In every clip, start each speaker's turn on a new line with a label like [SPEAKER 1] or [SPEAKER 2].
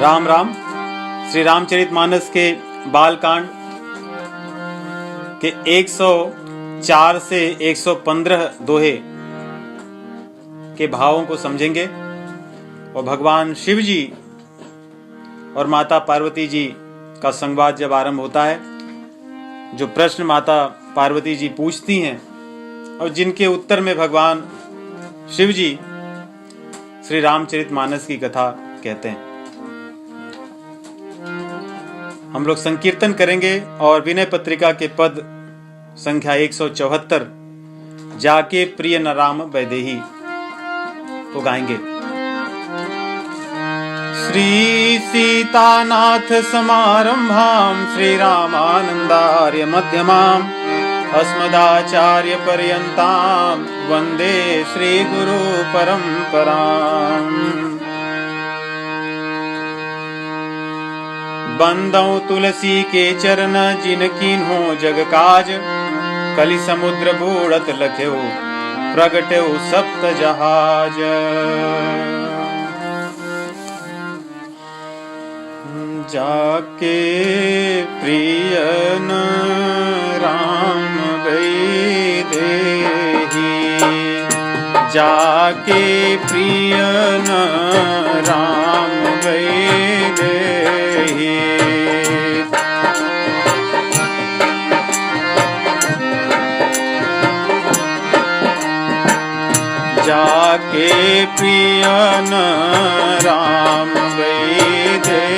[SPEAKER 1] राम राम। श्री रामचरितमानस के बालकांड के 104 से 115 दोहे के भावों को समझेंगे और भगवान शिव जी और माता पार्वती जी का संवाद जब आरंभ होता है, जो प्रश्न माता पार्वती जी पूछती हैं और जिनके उत्तर में भगवान शिव जी श्री रामचरितमानस की कथा कहते हैं। हम लोग संकीर्तन करेंगे और विनय पत्रिका के पद संख्या 174 जाके प्रिय न राम वैदेही को गाएंगे। श्री सीतानाथ समारंभाम श्री रामानंदार्य मध्यमाम अस्मदाचार्य पर्यंताम वंदे श्री गुरु परंपराम। बंदौ तुलसी के चरण जिन कीन्हो जग काज, कलि समुद्र बूढ़त लख्यो प्रगट्यो सप्त जहाज। जाके प्रिय न राम वैदेही, जाके प्रिय न राम वैदेही। जाके प्रिय न राम वैदेही।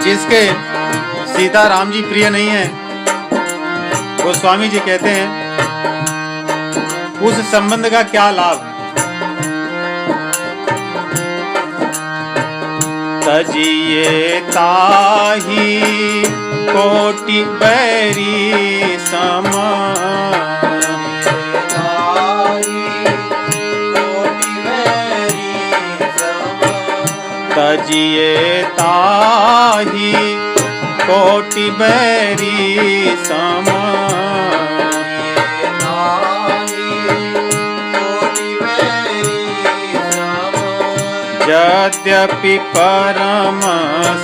[SPEAKER 1] जिसके सीता राम जी प्रिय नहीं है, वो स्वामी जी कहते हैं उस संबंध का क्या लाभ। तजिए ताही कोटि बैरी सम, तजिए ताही कोटि बैरी सम। यद्यपि परम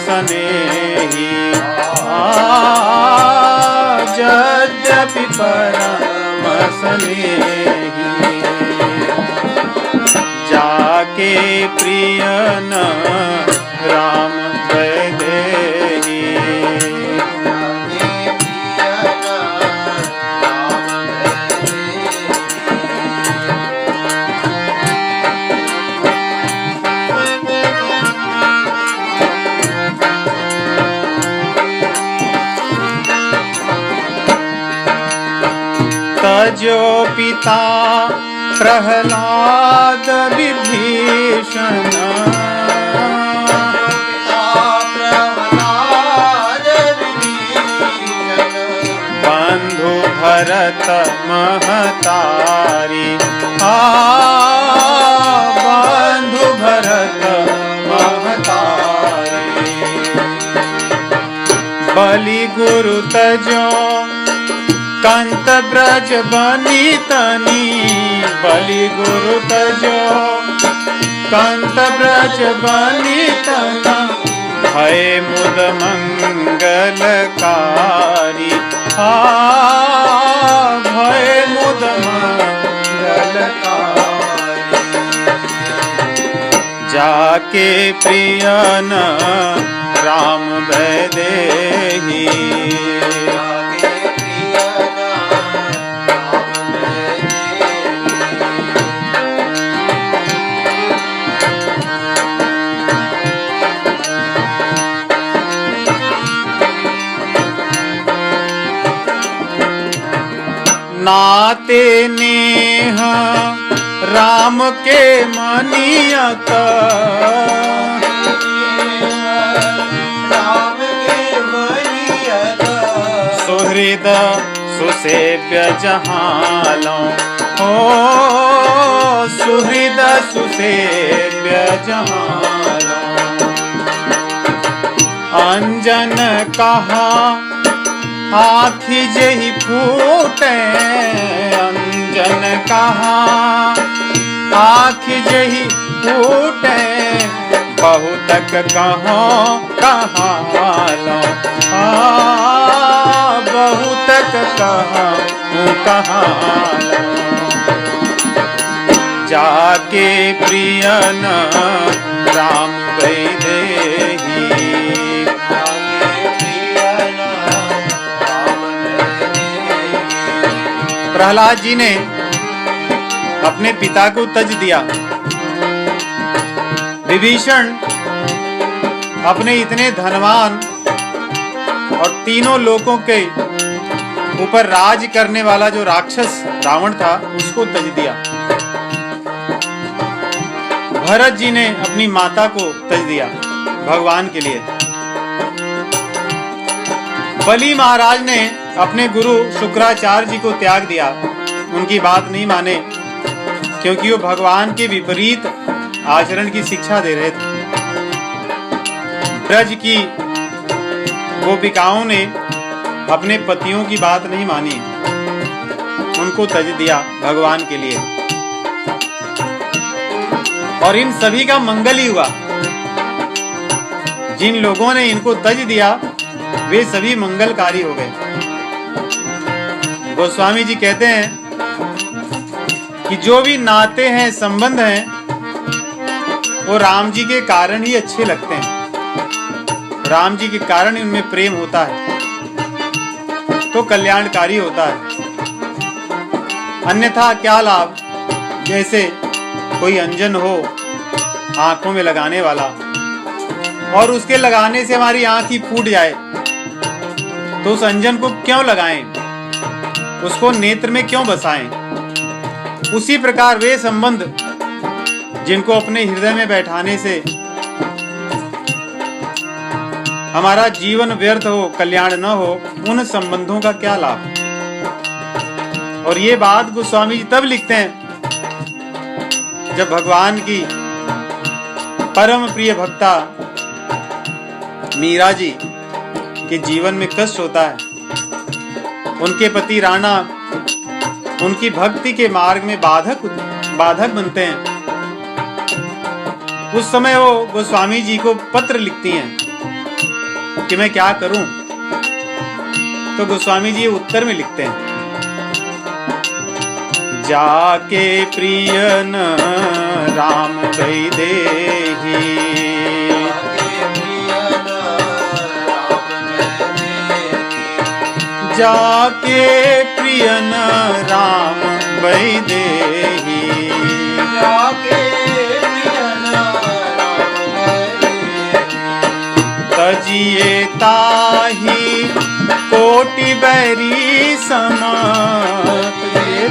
[SPEAKER 1] स्नेही, यद्यपि परम स्नेही। जाके प्रिय न राम वैदेही। तजो पिता प्रहलाद विभीषण, बंधु भरत महतारी, बंधु भरत महतारी। बलि गुरु तजो कंत ब्रज बनी तनी, बलि गुरु तजो कंत ब्रज बनी तनी। भय मुद मंगलकारी, भय मुद मंगलकारी। जाके प्रिय न राम वैदेही। नाते नेह राम के मनियत, राम के मनियत। सुहृद सुसेव्य जहाँ लौं, हो सुहृद सुसेव्य जहाँ लौं। अंजन कहा आँखि जही फूटे अंजन कहाँ, आँखि जही फूटे बहुतक कहाँ कहाँ लो, बहुतक कहाँ कहाँ लो। जाके प्रियन राम वैदेही, प्रहलाद जी ने अपने पिता को तज दिया। विभीषण अपने इतने धनवान और तीनों लोकों के ऊपर राज करने वाला जो राक्षस रावण था उसको तज दिया। भरत जी ने अपनी माता को तज दिया भगवान के लिए। बलि महाराज ने अपने गुरु शुक्राचार्य जी को त्याग दिया, उनकी बात नहीं माने क्योंकि वो भगवान के विपरीत आचरण की शिक्षा दे रहे थे। ब्रज की गोपिकाओं ने अपने पतियों की बात नहीं मानी, उनको तज दिया भगवान के लिए, और इन सभी का मंगल ही हुआ। जिन लोगों ने इनको तज दिया वे सभी मंगलकारी हो गए। गोस्वामी जी कहते हैं कि जो भी नाते हैं, संबंध हैं, वो राम जी के कारण ही अच्छे लगते हैं। राम जी के कारण ही उनमें प्रेम होता है तो कल्याणकारी होता है, अन्यथा क्या लाभ। जैसे कोई अंजन हो आंखों में लगाने वाला और उसके लगाने से हमारी आंख ही फूट जाए तो उस अंजन को क्यों लगाएं, उसको नेत्र में क्यों बसाएं। उसी प्रकार वे संबंध जिनको अपने हृदय में बैठाने से हमारा जीवन व्यर्थ हो, कल्याण न हो, उन संबंधों का क्या लाभ। और ये बात गोस्वामी जी तब लिखते हैं जब भगवान की परम प्रिय भक्ता मीरा जी के जीवन में कष्ट होता है। उनके पति राणा उनकी भक्ति के मार्ग में बाधक बनते हैं। उस समय वो गोस्वामी जी को पत्र लिखती हैं कि मैं क्या करूं। तो गोस्वामी जी उत्तर में लिखते हैं, जाके प्रियन राम वैदेही, जाके प्रियन राम वैदेही, जाके प्रियन राम वैदेही, तजिए ताही कोटि बैरी सम,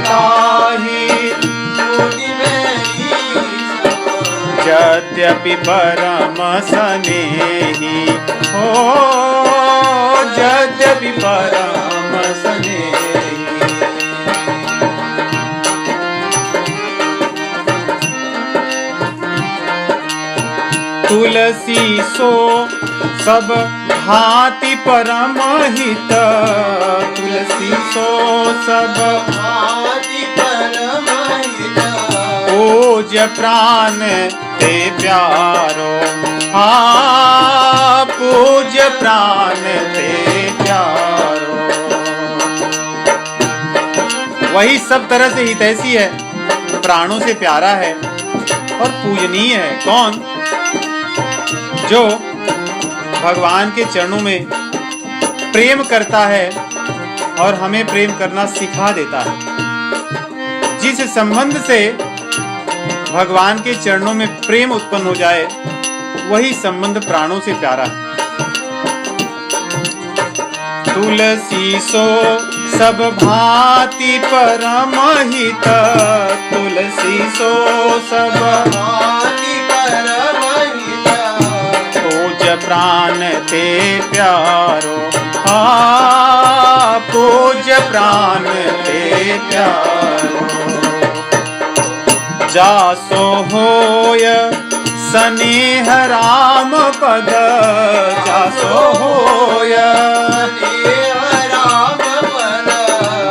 [SPEAKER 1] ताही कोटि बैरी सम, यद्यपि परम स्नेही हो, यद्यपि परम स्नेही। तुलसी सो सब भांति परम हित, तुलसी सो सब भांति परम हित, पूज्य प्राण ते प्यारो, पूज्य प्राण ते प्यारो। वही सब तरह से हितैषी है, प्राणों से प्यारा है और पूजनीय है। कौन? जो भगवान के चरणों में प्रेम करता है और हमें प्रेम करना सिखा देता है। जिस संबंध से भगवान के चरणों में प्रेम उत्पन्न हो जाए वही संबंध प्राणों से प्यारा है। तुलसी सो सब भांति परम हित, तुलसी सो सब भांति परम हित, पूज्य प्राण ते प्यारो, पूज्य प्राण ते प्यारो। जासो होय स्नेह राम पद, जासो होय स्नेह राम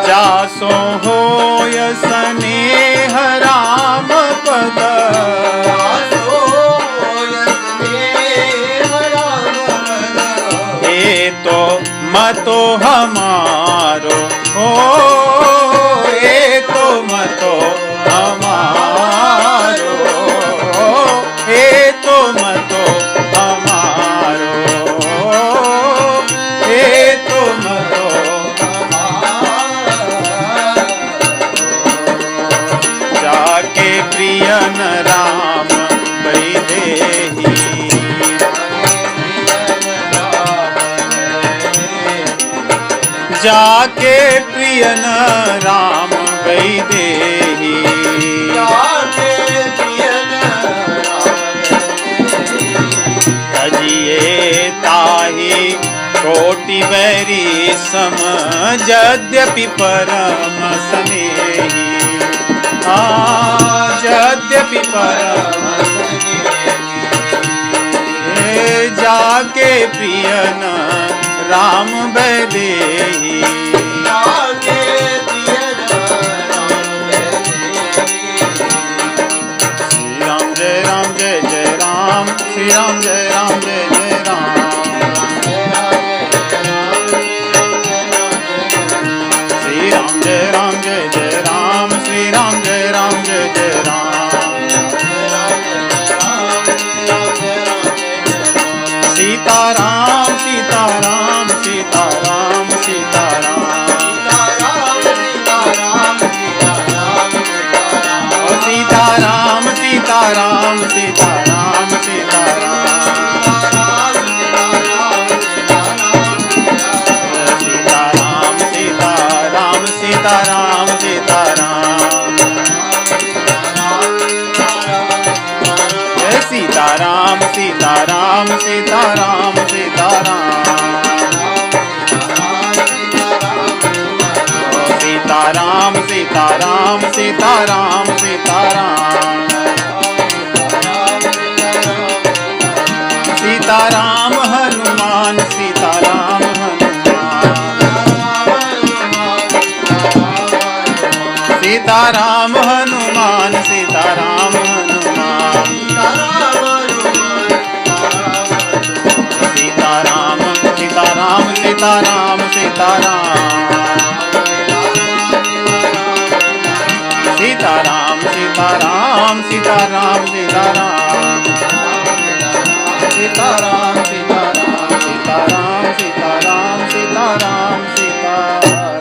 [SPEAKER 1] जासो होय स्नेह राम पद, ये तो मतो हमारो हो, ये तो मतो हमारो, ये तो मतो हमारो, ये तो मतो जाके प्रियन राम वैदेही, जाके प्रियन राम वैदेही, तजिए ताहि कोटि बैरी सम, यद्यपि परम स्नेही, यद्यपि परम स्नेही, जाके प्रियन राम वैदेही, श्री राम जय राम जय जय राम, श्री राम जय राम जय जय राम, श्री राम जय राम जय जय राम, श्री राम जय राम जय जय राम, सीताराम सीताराम सीताराम सीताराम, सीताराम सीताराम सीताराम सीताराम, सीताराम सीताराम सीताराम सीताराम, सीताराम सीताराम सीताराम सीताराम, सीताराम सीताराम सीताराम सीताराम, सीताराम हनुमान सीताराम हनुमान, सीताराम हनुमान सीताराम हनुमान, सीताराम सीताराम सीताराम सीताराम, सीताराम सीताराम सीताराम सीताराम, सीताराम सीताराम सीताराम सीताराम सीताराम सीताराम।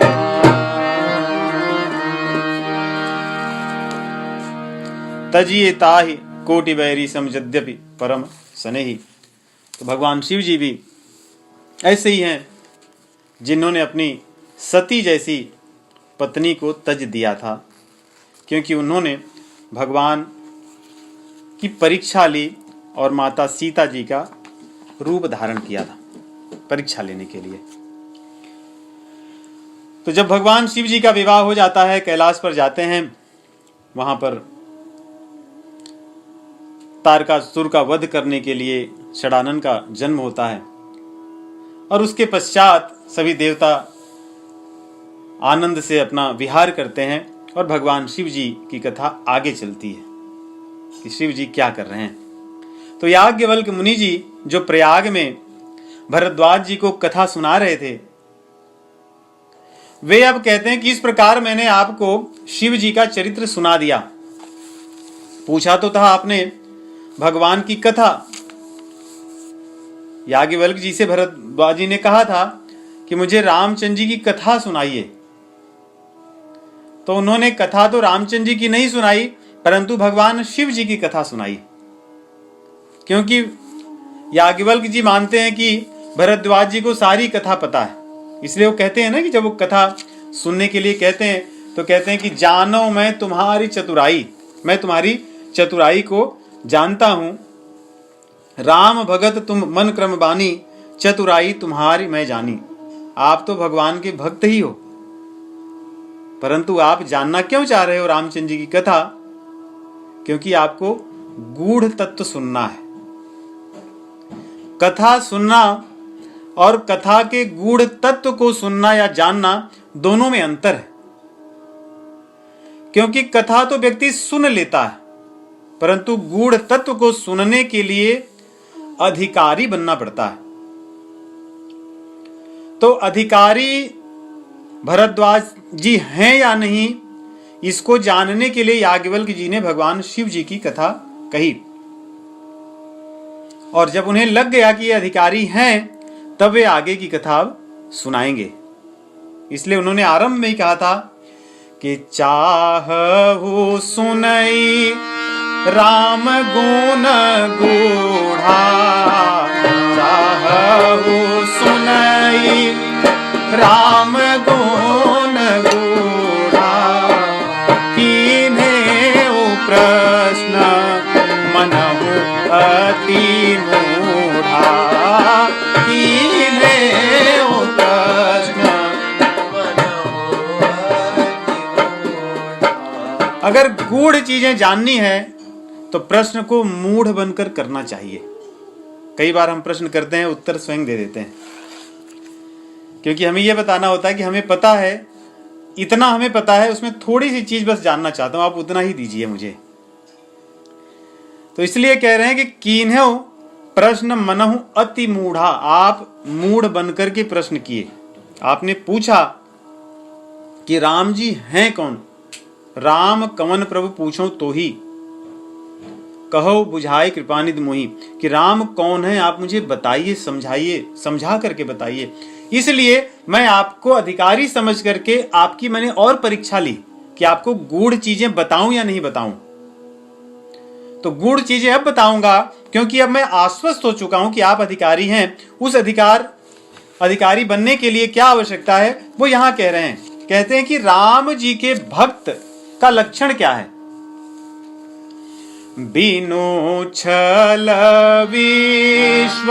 [SPEAKER 1] तजिए ताहि कोटि बैरी सम, यद्यपि परम स्नेही। तो भगवान शिव जी भी ऐसे ही हैं जिन्होंने अपनी सती जैसी पत्नी को तज दिया था, क्योंकि उन्होंने भगवान की परीक्षा ली और माता सीता जी का रूप धारण किया था परीक्षा लेने के लिए। तो जब भगवान शिव जी का विवाह हो जाता है, कैलाश पर जाते हैं, वहां पर तारकासुर का वध करने के लिए षडानन का जन्म होता है, और उसके पश्चात सभी देवता आनंद से अपना विहार करते हैं और भगवान शिव जी की कथा आगे चलती है कि शिव जी क्या कर रहे हैं। तो याज्ञवल्क्य मुनि जी जो प्रयाग में भरद्वाज जी को कथा सुना रहे थे, वे अब कहते हैं कि इस प्रकार मैंने आपको शिव जी का चरित्र सुना दिया। पूछा तो था आपने भगवान की कथा, याज्ञवल्क्य जी से भरद्वाज जी ने कहा था कि मुझे रामचंद्र जी की कथा सुनाइए। तो उन्होंने कथा तो रामचंद्र जी की नहीं सुनाई, परंतु भगवान शिव जी की कथा सुनाई, क्योंकि याज्ञवल्क्य जी मानते हैं कि भरद्वाज जी को सारी कथा पता है। इसलिए वो कहते हैं ना कि जब वो कथा सुनने के लिए कहते हैं तो कहते हैं कि जानो मैं तुम्हारी चतुराई, मैं तुम्हारी चतुराई को जानता हूं। राम भगत तुम मन क्रम बानी, चतुराई तुम्हारी मैं जानी। आप तो भगवान के भक्त ही हो, परंतु आप जानना क्यों चाह रहे हो रामचंद्र जी की कथा? क्योंकि आपको गूढ़ तत्व सुनना है। कथा सुनना और कथा के गूढ़ तत्व को सुनना या जानना, दोनों में अंतर है। क्योंकि कथा तो व्यक्ति सुन लेता है, परंतु गूढ़ तत्व को सुनने के लिए अधिकारी बनना पड़ता है। तो अधिकारी भरद्वाज जी हैं या नहीं, इसको जानने के लिए याज्ञवल्क्य जी ने भगवान शिव जी की कथा कही। और जब उन्हें लग गया कि ये अधिकारी हैं, तब वे आगे की कथा सुनाएंगे। इसलिए उन्होंने आरंभ में ही कहा था कि चाहु सुनई राम गुण गूढ़ा, चाहु सुनई राम गुण गूढ़ा, कीन्हेउ प्रश्न मनहु अति मूढ़ा, कीन्हेउ प्रश्न मनहु अति मूढ़ा। अगर गूढ़ चीजें जाननी है तो प्रश्न को मूढ़ बनकर करना चाहिए। कई बार हम प्रश्न करते हैं, उत्तर स्वयं दे देते हैं, क्योंकि हमें यह बताना होता है कि हमें पता है, इतना हमें पता है, उसमें थोड़ी सी चीज बस जानना चाहता हूं, आप उतना ही दीजिए मुझे। तो इसलिए कह रहे हैं कि कीन्हेउ प्रश्न मनहु अति मूढ़ा, आप मूढ़ बनकर के प्रश्न किए। आपने पूछा कि राम जी हैं कौन, राम कवन प्रभु पूछो तो ही, कहो बुझाए कृपानिधि मोहि, कि राम कौन है आप मुझे बताइए, समझाइए, समझा करके बताइए। इसलिए मैं आपको अधिकारी समझ करके आपकी मैंने और परीक्षा ली कि आपको गूढ़ चीजें बताऊं या नहीं बताऊं। तो गूढ़ चीजें अब बताऊंगा, क्योंकि अब मैं आश्वस्त हो चुका हूं कि आप अधिकारी हैं। उस अधिकारी बनने के लिए क्या आवश्यकता है वो यहां कह रहे हैं। कहते हैं कि राम जी के भक्त का लक्षण क्या है। बिनु छल विश्व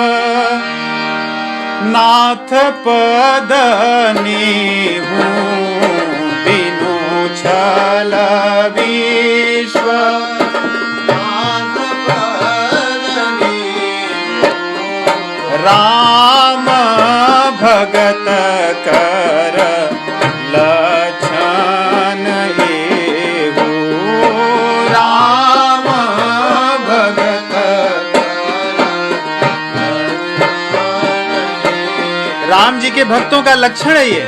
[SPEAKER 1] नाथ पद नेहु, बिनु छल विश्व नाथ पद नेहु, राम भगत कर लक्षण एहु, राम भगत राम जी के भक्तों का लक्षण है ये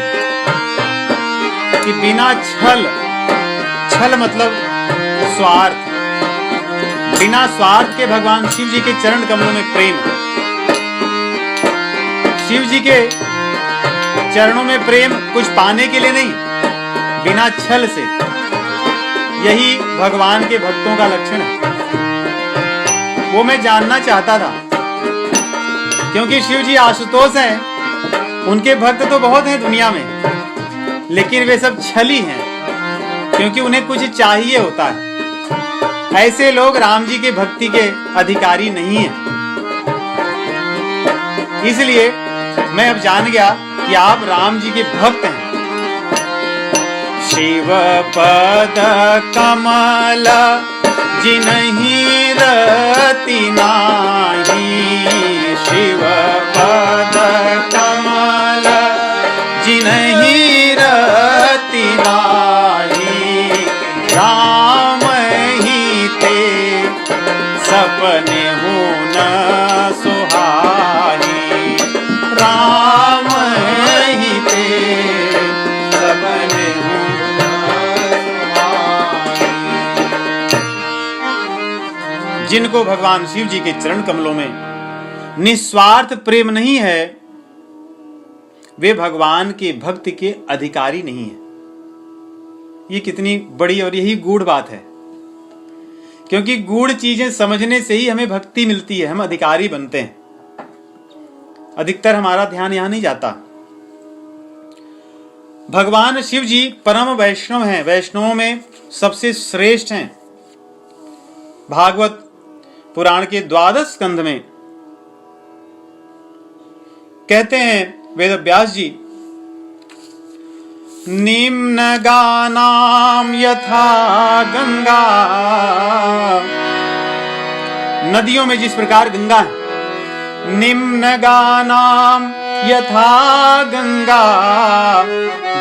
[SPEAKER 1] कि बिना छल मतलब स्वार्थ, बिना स्वार्थ के भगवान शिव जी के चरण कमलों में प्रेम, शिव जी के चरणों में प्रेम कुछ पाने के लिए नहीं, बिना छल से। यही भगवान के भक्तों का लक्षण है। वो मैं जानना चाहता था, क्योंकि शिव जी आशुतोष हैं, उनके भक्त तो बहुत हैं दुनिया में, लेकिन वे सब छली हैं, क्योंकि उन्हें कुछ चाहिए होता है। ऐसे लोग राम जी के भक्ति के अधिकारी नहीं हैं। इसलिए मैं अब जान गया कि आप राम जी के भक्त हैं। शिव पद कमल जिन्हि रति नाही, शिव पद कमल जिन्हि रति नाही, राम ही ते सपने हो न सुहाई, राम ही ते सपने हो न सुहाई। जिनको भगवान शिव जी के चरण कमलों में निस्वार्थ प्रेम नहीं है, वे भगवान के भक्ति के अधिकारी नहीं है। ये कितनी बड़ी और यही गूढ़ बात है, क्योंकि गूढ़ चीजें समझने से ही हमें भक्ति मिलती है, हम अधिकारी बनते हैं। अधिकतर हमारा ध्यान यहां नहीं जाता। भगवान शिव जी परम वैष्णव हैं, वैष्णवों में सबसे श्रेष्ठ हैं। भागवत पुराण के 12 स्कंध में कहते हैं वेदव्यास जी, निम्न गानाम यथा गंगा, नदियों में जिस प्रकार गंगा है, निम्न गानाम यथा गंगा,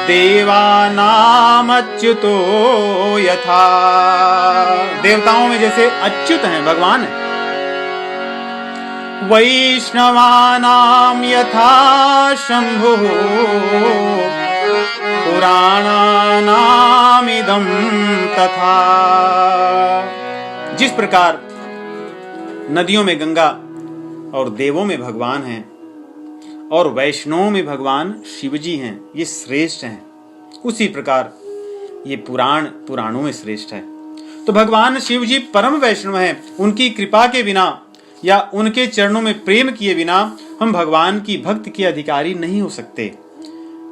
[SPEAKER 1] देवानामच्युतो यथा, देवताओं में जैसे अच्युत हैं भगवान है, वैष्णवानाम यथा शंभु पुराणानामिदं तथा। जिस प्रकार नदियों में गंगा और देवों में भगवान हैं और वैष्णवों में भगवान शिवजी हैं, ये श्रेष्ठ हैं, उसी प्रकार ये पुराणों में श्रेष्ठ है। तो भगवान शिवजी परम वैष्णव हैं। उनकी कृपा के बिना या उनके चरणों में प्रेम किए बिना हम भगवान की भक्ति के अधिकारी नहीं हो सकते,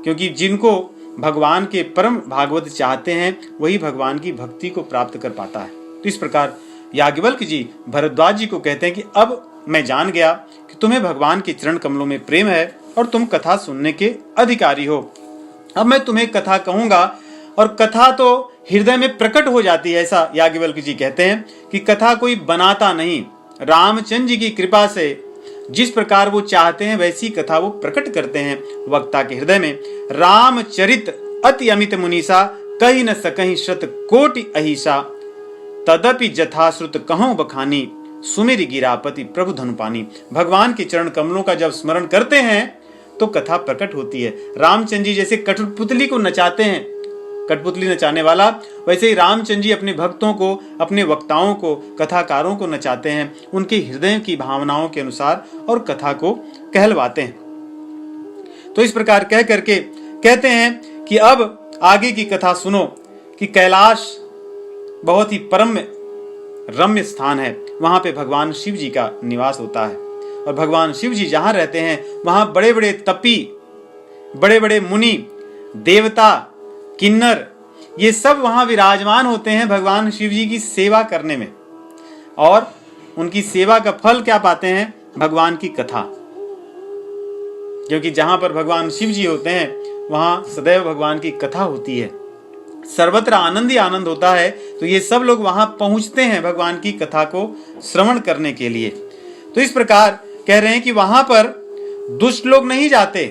[SPEAKER 1] क्योंकि जिनको भगवान के परम भागवत चाहते हैं वही भगवान की भक्ति को प्राप्त कर पाता है। तो इस प्रकार याज्ञवल्क्य जी भरद्वाज जी को कहते हैं कि अब मैं जान गया कि तुम्हें भगवान के चरण कमलों में प्रेम है और तुम कथा सुनने के अधिकारी हो। अब मैं तुम्हें कथा कहूंगा और कथा तो हृदय में प्रकट हो जाती है, ऐसा याज्ञवल्क्य जी कहते हैं कि कथा कोई बनाता नहीं, रामचंद्र जी की कृपा से जिस प्रकार वो चाहते हैं वैसी कथा वो प्रकट करते हैं वक्ता के हृदय में। रामचरित अति अमित मुनीसा, कही न सकहीं शत कोटि अहिसा, तदपि जथाश्रुत कहूं बखानी, सुमेरि गिरापति प्रभु धनुपानी। भगवान के चरण कमलों का जब स्मरण करते हैं तो कथा प्रकट होती है। रामचंद्र जी जैसे कठपुतली को नचाते हैं, कठपुतली नचाने वाला, वैसे ही रामचंद्र जी अपने भक्तों को, अपने वक्ताओं को, कथाकारों को नचाते हैं, उनके हृदय की भावनाओं के अनुसार और कथा को कहलवाते हैं। तो इस प्रकार कह करके कहते हैं कि अब आगे की कथा सुनो कि कैलाश बहुत ही परम रम्य स्थान है, वहां पे भगवान शिव जी का निवास होता है और भगवान शिव जी जहां रहते हैं वहां बड़े बड़े तपी, बड़े बड़े मुनि, देवता, किन्नर, ये सब वहां विराजमान होते हैं भगवान शिव जी की सेवा करने में। और उनकी सेवा का फल क्या पाते हैं? भगवान की कथा, क्योंकि जहां पर भगवान शिव जी होते हैं वहां सदैव भगवान की कथा होती है, सर्वत्र आनंद ही आनंद होता है। तो ये सब लोग वहां पहुंचते हैं भगवान की कथा को श्रवण करने के लिए। तो इस प्रकार कह रहे हैं कि वहां पर दुष्ट लोग नहीं जाते,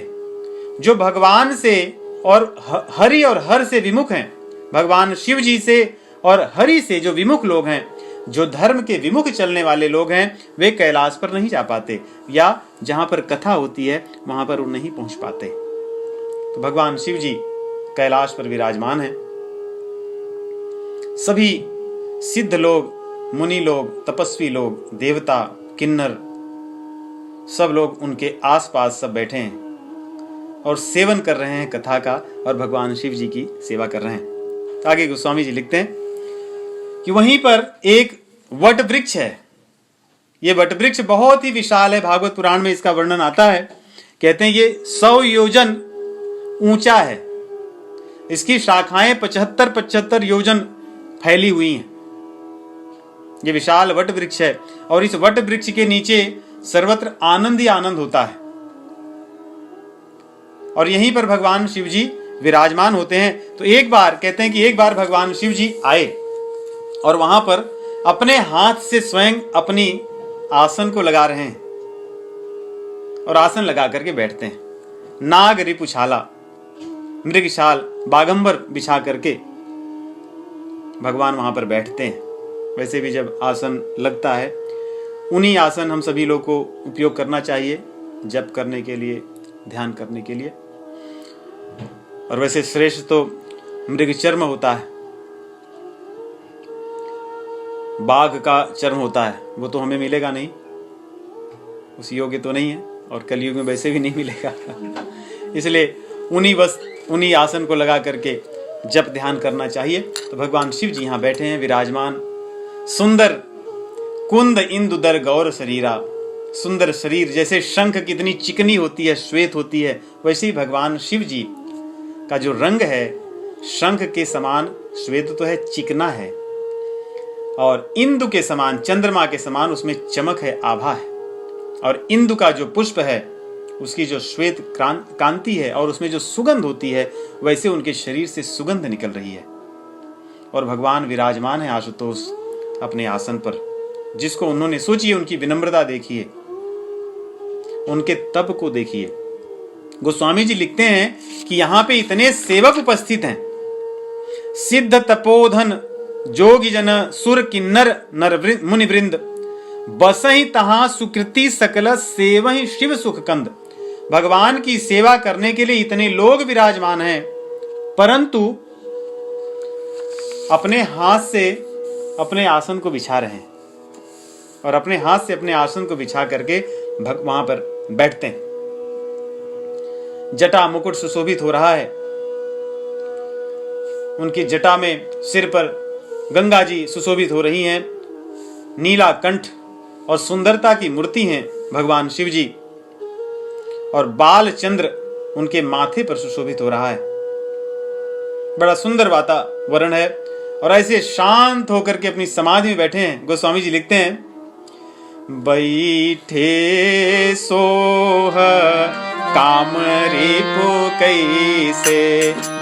[SPEAKER 1] जो भगवान से और हरि और हर से विमुख हैं, भगवान शिव जी से और हरि से जो विमुख लोग हैं, जो धर्म के विमुख चलने वाले लोग हैं, वे कैलाश पर नहीं जा पाते, या जहां पर कथा होती है वहां पर वो नहीं पहुंच पाते। तो भगवान शिव जी कैलाश पर विराजमान हैं। सभी सिद्ध लोग, मुनि लोग, तपस्वी लोग, देवता, किन्नर, सब लोग उनके आसपास सब बैठे हैं और सेवन कर रहे हैं कथा का और भगवान शिव जी की सेवा कर रहे हैं। आगे गोस्वामी जी लिखते हैं कि वहीं पर एक वट वृक्ष है। ये वट वृक्ष बहुत ही विशाल है, भागवत पुराण में इसका वर्णन आता है। कहते हैं ये 100 योजन ऊंचा है, इसकी शाखाएं 75 योजन फैली हुई हैं। ये विशाल वट वृक्ष है और इस वट वृक्ष के नीचे सर्वत्र आनंद ही आनंद होता है और यहीं पर भगवान शिव जी विराजमान होते हैं। तो एक बार कहते हैं कि एक बार भगवान शिव जी आए और वहां पर अपने हाथ से स्वयं अपनी आसन को लगा रहे हैं और आसन लगा करके बैठते हैं। नाग रिपुछाला, मृगशाल, बागंबर बिछा करके भगवान वहां पर बैठते हैं। वैसे भी जब आसन लगता है उन्हीं आसन हम सभी लोग को उपयोग करना चाहिए जप करने के लिए, ध्यान करने के लिए। और वैसे श्रेष्ठ तो मृग चर्म होता है, बाघ का चर्म होता है, वो तो हमें मिलेगा नहीं, उस योग्य तो नहीं है और कलयुग में वैसे भी नहीं मिलेगा। इसलिए उन्हीं आसन को लगा करके जप ध्यान करना चाहिए। तो भगवान शिव जी यहाँ बैठे हैं विराजमान। सुंदर कुंद इंदुदर गौर शरीरा, सुंदर शरीर, जैसे शंख कितनी चिकनी होती है, श्वेत होती है, वैसे ही भगवान शिव जी का जो रंग है शंख के समान श्वेत तो है, चिकना है, और इंदु के समान, चंद्रमा के समान उसमें चमक है, आभा है। और इंदु का जो पुष्प है उसकी जो श्वेत कांति है और उसमें जो सुगंध होती है, वैसे उनके शरीर से सुगंध निकल रही है। और भगवान विराजमान है आशुतोष अपने आसन पर, जिसको उन्होंने सोचिए, उनकी विनम्रता देखिए, उनके तप को देखिए, गोस्वामी जी लिखते हैं कि यहाँ पे इतने सेवक उपस्थित हैं, सिद्ध तपोधन जोगी जन सुर किन्नर नर मुनि वृंद, बसहि तहां सुकृति सकल सेवहि शिव सुख कंद। भगवान की सेवा करने के लिए इतने लोग विराजमान हैं, परंतु अपने हाथ से अपने आसन को बिछा रहे हैं और अपने हाथ से अपने आसन को बिछा करके वहां पर बैठते हैं। जटा मुकुट सुशोभित हो रहा है, उनकी जटा में सिर पर गंगा जी सुशोभित हो रही हैं, नीला कंठ और सुंदरता की मूर्ति हैं भगवान शिव जी, और बाल चंद्र उनके माथे पर सुशोभित हो रहा है। बड़ा सुंदर वातावरण है और ऐसे शांत होकर के अपनी समाधि में बैठे हैं। गोस्वामी जी लिखते हैं, बैठे सोह काम रिपु कैसे,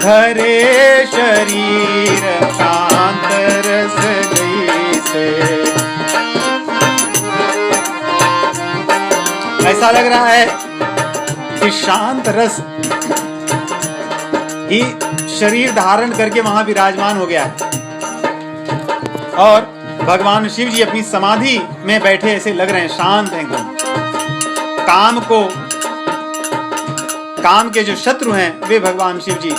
[SPEAKER 1] धरे शरीर शांत रस जैसे। ऐसा लग रहा है कि शांत रस ही शरीर धारण करके वहां विराजमान हो गया है और भगवान शिव जी अपनी समाधि में बैठे ऐसे लग रहे हैं, शांत हैं एकदम। काम के जो शत्रु हैं वे भगवान शिव जी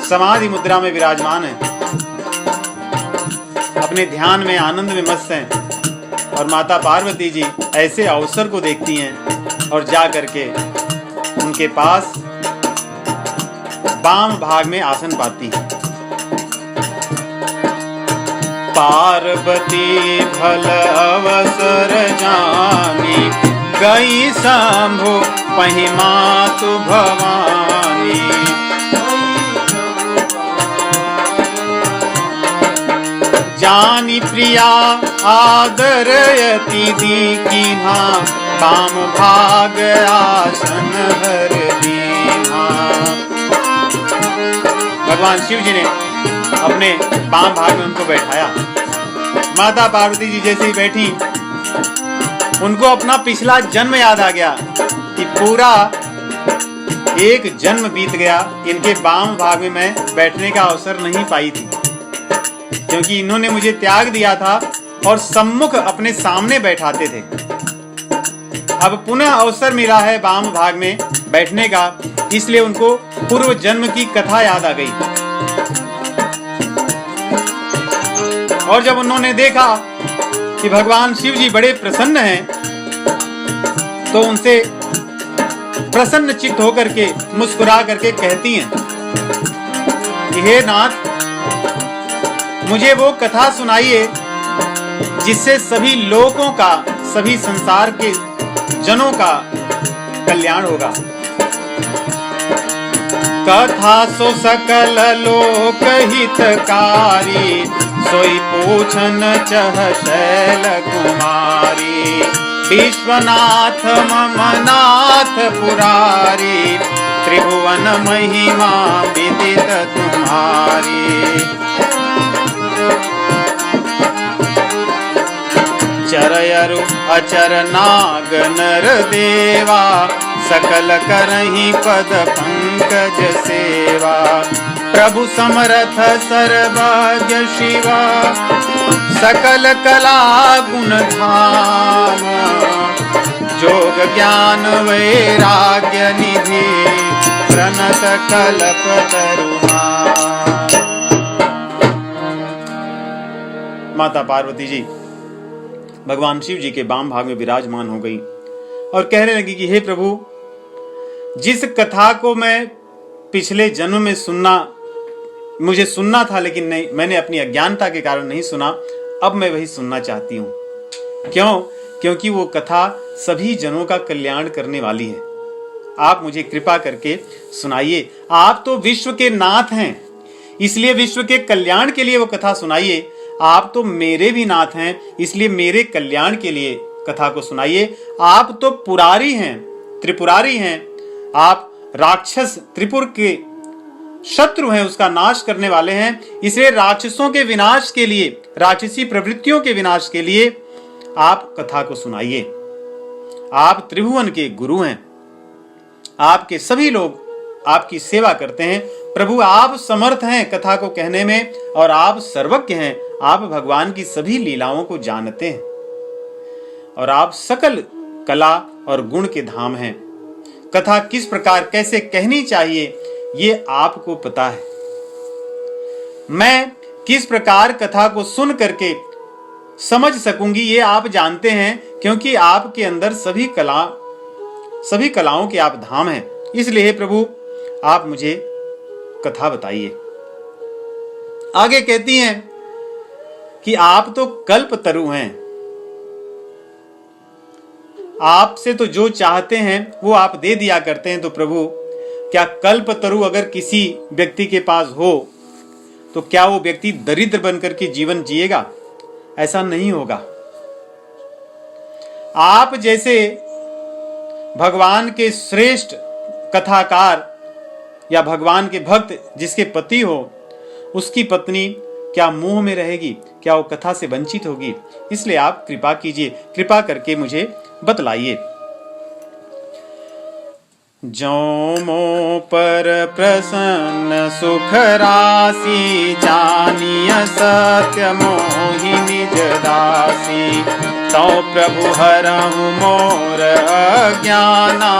[SPEAKER 1] समाधि मुद्रा में विराजमान हैं, अपने ध्यान में आनंद में मस्त हैं। और माता पार्वती जी ऐसे अवसर को देखती हैं और जा करके उनके पास वाम भाग में आसन पाती हैं। पार्वती भल अवसर जानी, गई शंभु पहि मातु भवानी। जानी प्रिया आदरयति दीकीन्हा, वाम भाग आसन हर दीन्हा। भगवान शिव जी ने अपने वाम भाग में उनको बैठाया। माता पार्वती जी जैसे ही बैठी, उनको अपना पिछला जन्म याद आ गया कि पूरा एक जन्म बीत गया, इनके वाम भाग में मैं बैठने का अवसर नहीं पाई थी, क्योंकि इन्होंने मुझे त्याग दिया था और सम्मुख अपने सामने बैठाते थे। अब पुनः अवसर मिला है वाम भाग में बैठने का, इसलिए उनको पूर्व जन्म की कथा याद आ गई। और जब उन्होंने देखा कि भगवान शिव जी बड़े प्रसन्न हैं, तो उनसे प्रसन्न चित्त होकर के मुस्कुरा करके कहती हैं कि हे नाथ, मुझे वो कथा सुनाइए जिससे सभी लोगों का, सभी संसार के जनों का कल्याण होगा। कथा सो सकल लोक हितकारी, सोई पूछन चह शैल कुमारी। विश्वनाथ मम नाथ पुरारी, त्रिभुवन महिमा विदित तुम्हारी। चरयरु अचर नाग नर देवा, सकल करहि पद पंकज सेवा। प्रभु समरथ सर्वज्ञ शिवा, सकल कला गुण धाम। जोग ज्ञान वैराग्य निधि, प्रणत कल्प तरुहा। माता पार्वती जी भगवान शिव जी के वाम भाग में विराजमान हो गई और कहने लगी कि हे प्रभु, जिस कथा को मैं पिछले जन्म में मुझे सुनना था, लेकिन नहीं, मैंने अपनी अज्ञानता के कारण नहीं सुना, अब मैं वही सुनना चाहती हूँ। क्यों? क्योंकि वो कथा सभी जनों का कल्याण करने वाली है। आप मुझे कृपा करके सुनाइए। आप तो विश्व के नाथ हैं, इसलिए विश्व के कल्याण के लिए वो कथा सुनाइए। आप तो मेरे भी नाथ हैं, इसलिए मेरे कल्याण के लिए कथा को सुनाइए। आप तो पुरारी हैं, त्रिपुरारी हैं, आप राक्षस त्रिपुर के शत्रु हैं, उसका नाश करने वाले हैं। इसलिए राक्षसों के विनाश के लिए, राक्षसी प्रवृत्तियों के विनाश के लिए आप कथा को सुनाइए। आप त्रिभुवन के गुरु हैं। आपके सभी लोग आपकी सेवा करते हैं। प्रभु आप समर्थ हैं कथा को कहने में और आप सर्वज्ञ हैं। आप भगवान की सभी लीलाओं को जानते हैं और आप सकल कला और गुण के धाम हैं। कथा किस प्रकार कैसे कहनी चाहिए ये आपको पता है। मैं किस प्रकार कथा को सुन करके समझ सकूंगी ये आप जानते हैं, क्योंकि आपके अंदर सभी कलाओं के आप धाम हैं। इसलिए प्रभु आप मुझे कथा बताइए। आगे कहती हैं कि आप तो कल्प तरु हैं, आपसे तो जो चाहते हैं वो आप दे दिया करते हैं। तो प्रभु क्या कल्प तरु अगर किसी व्यक्ति के पास हो तो क्या वो व्यक्ति दरिद्र बनकर के जीवन जिएगा? ऐसा नहीं होगा। आप जैसे भगवान के श्रेष्ठ कथाकार या भगवान के भक्त जिसके पति हो, उसकी पत्नी क्या मुंह में रहेगी? क्या वो कथा से वंचित होगी? इसलिए आप कृपा कीजिए, कृपा करके मुझे बतलाइए। जो मो पर प्रसन्न सुख राशि, जानिय सत्य मोहि निज दासी। तो प्रभु हरहु मोर अज्ञाना,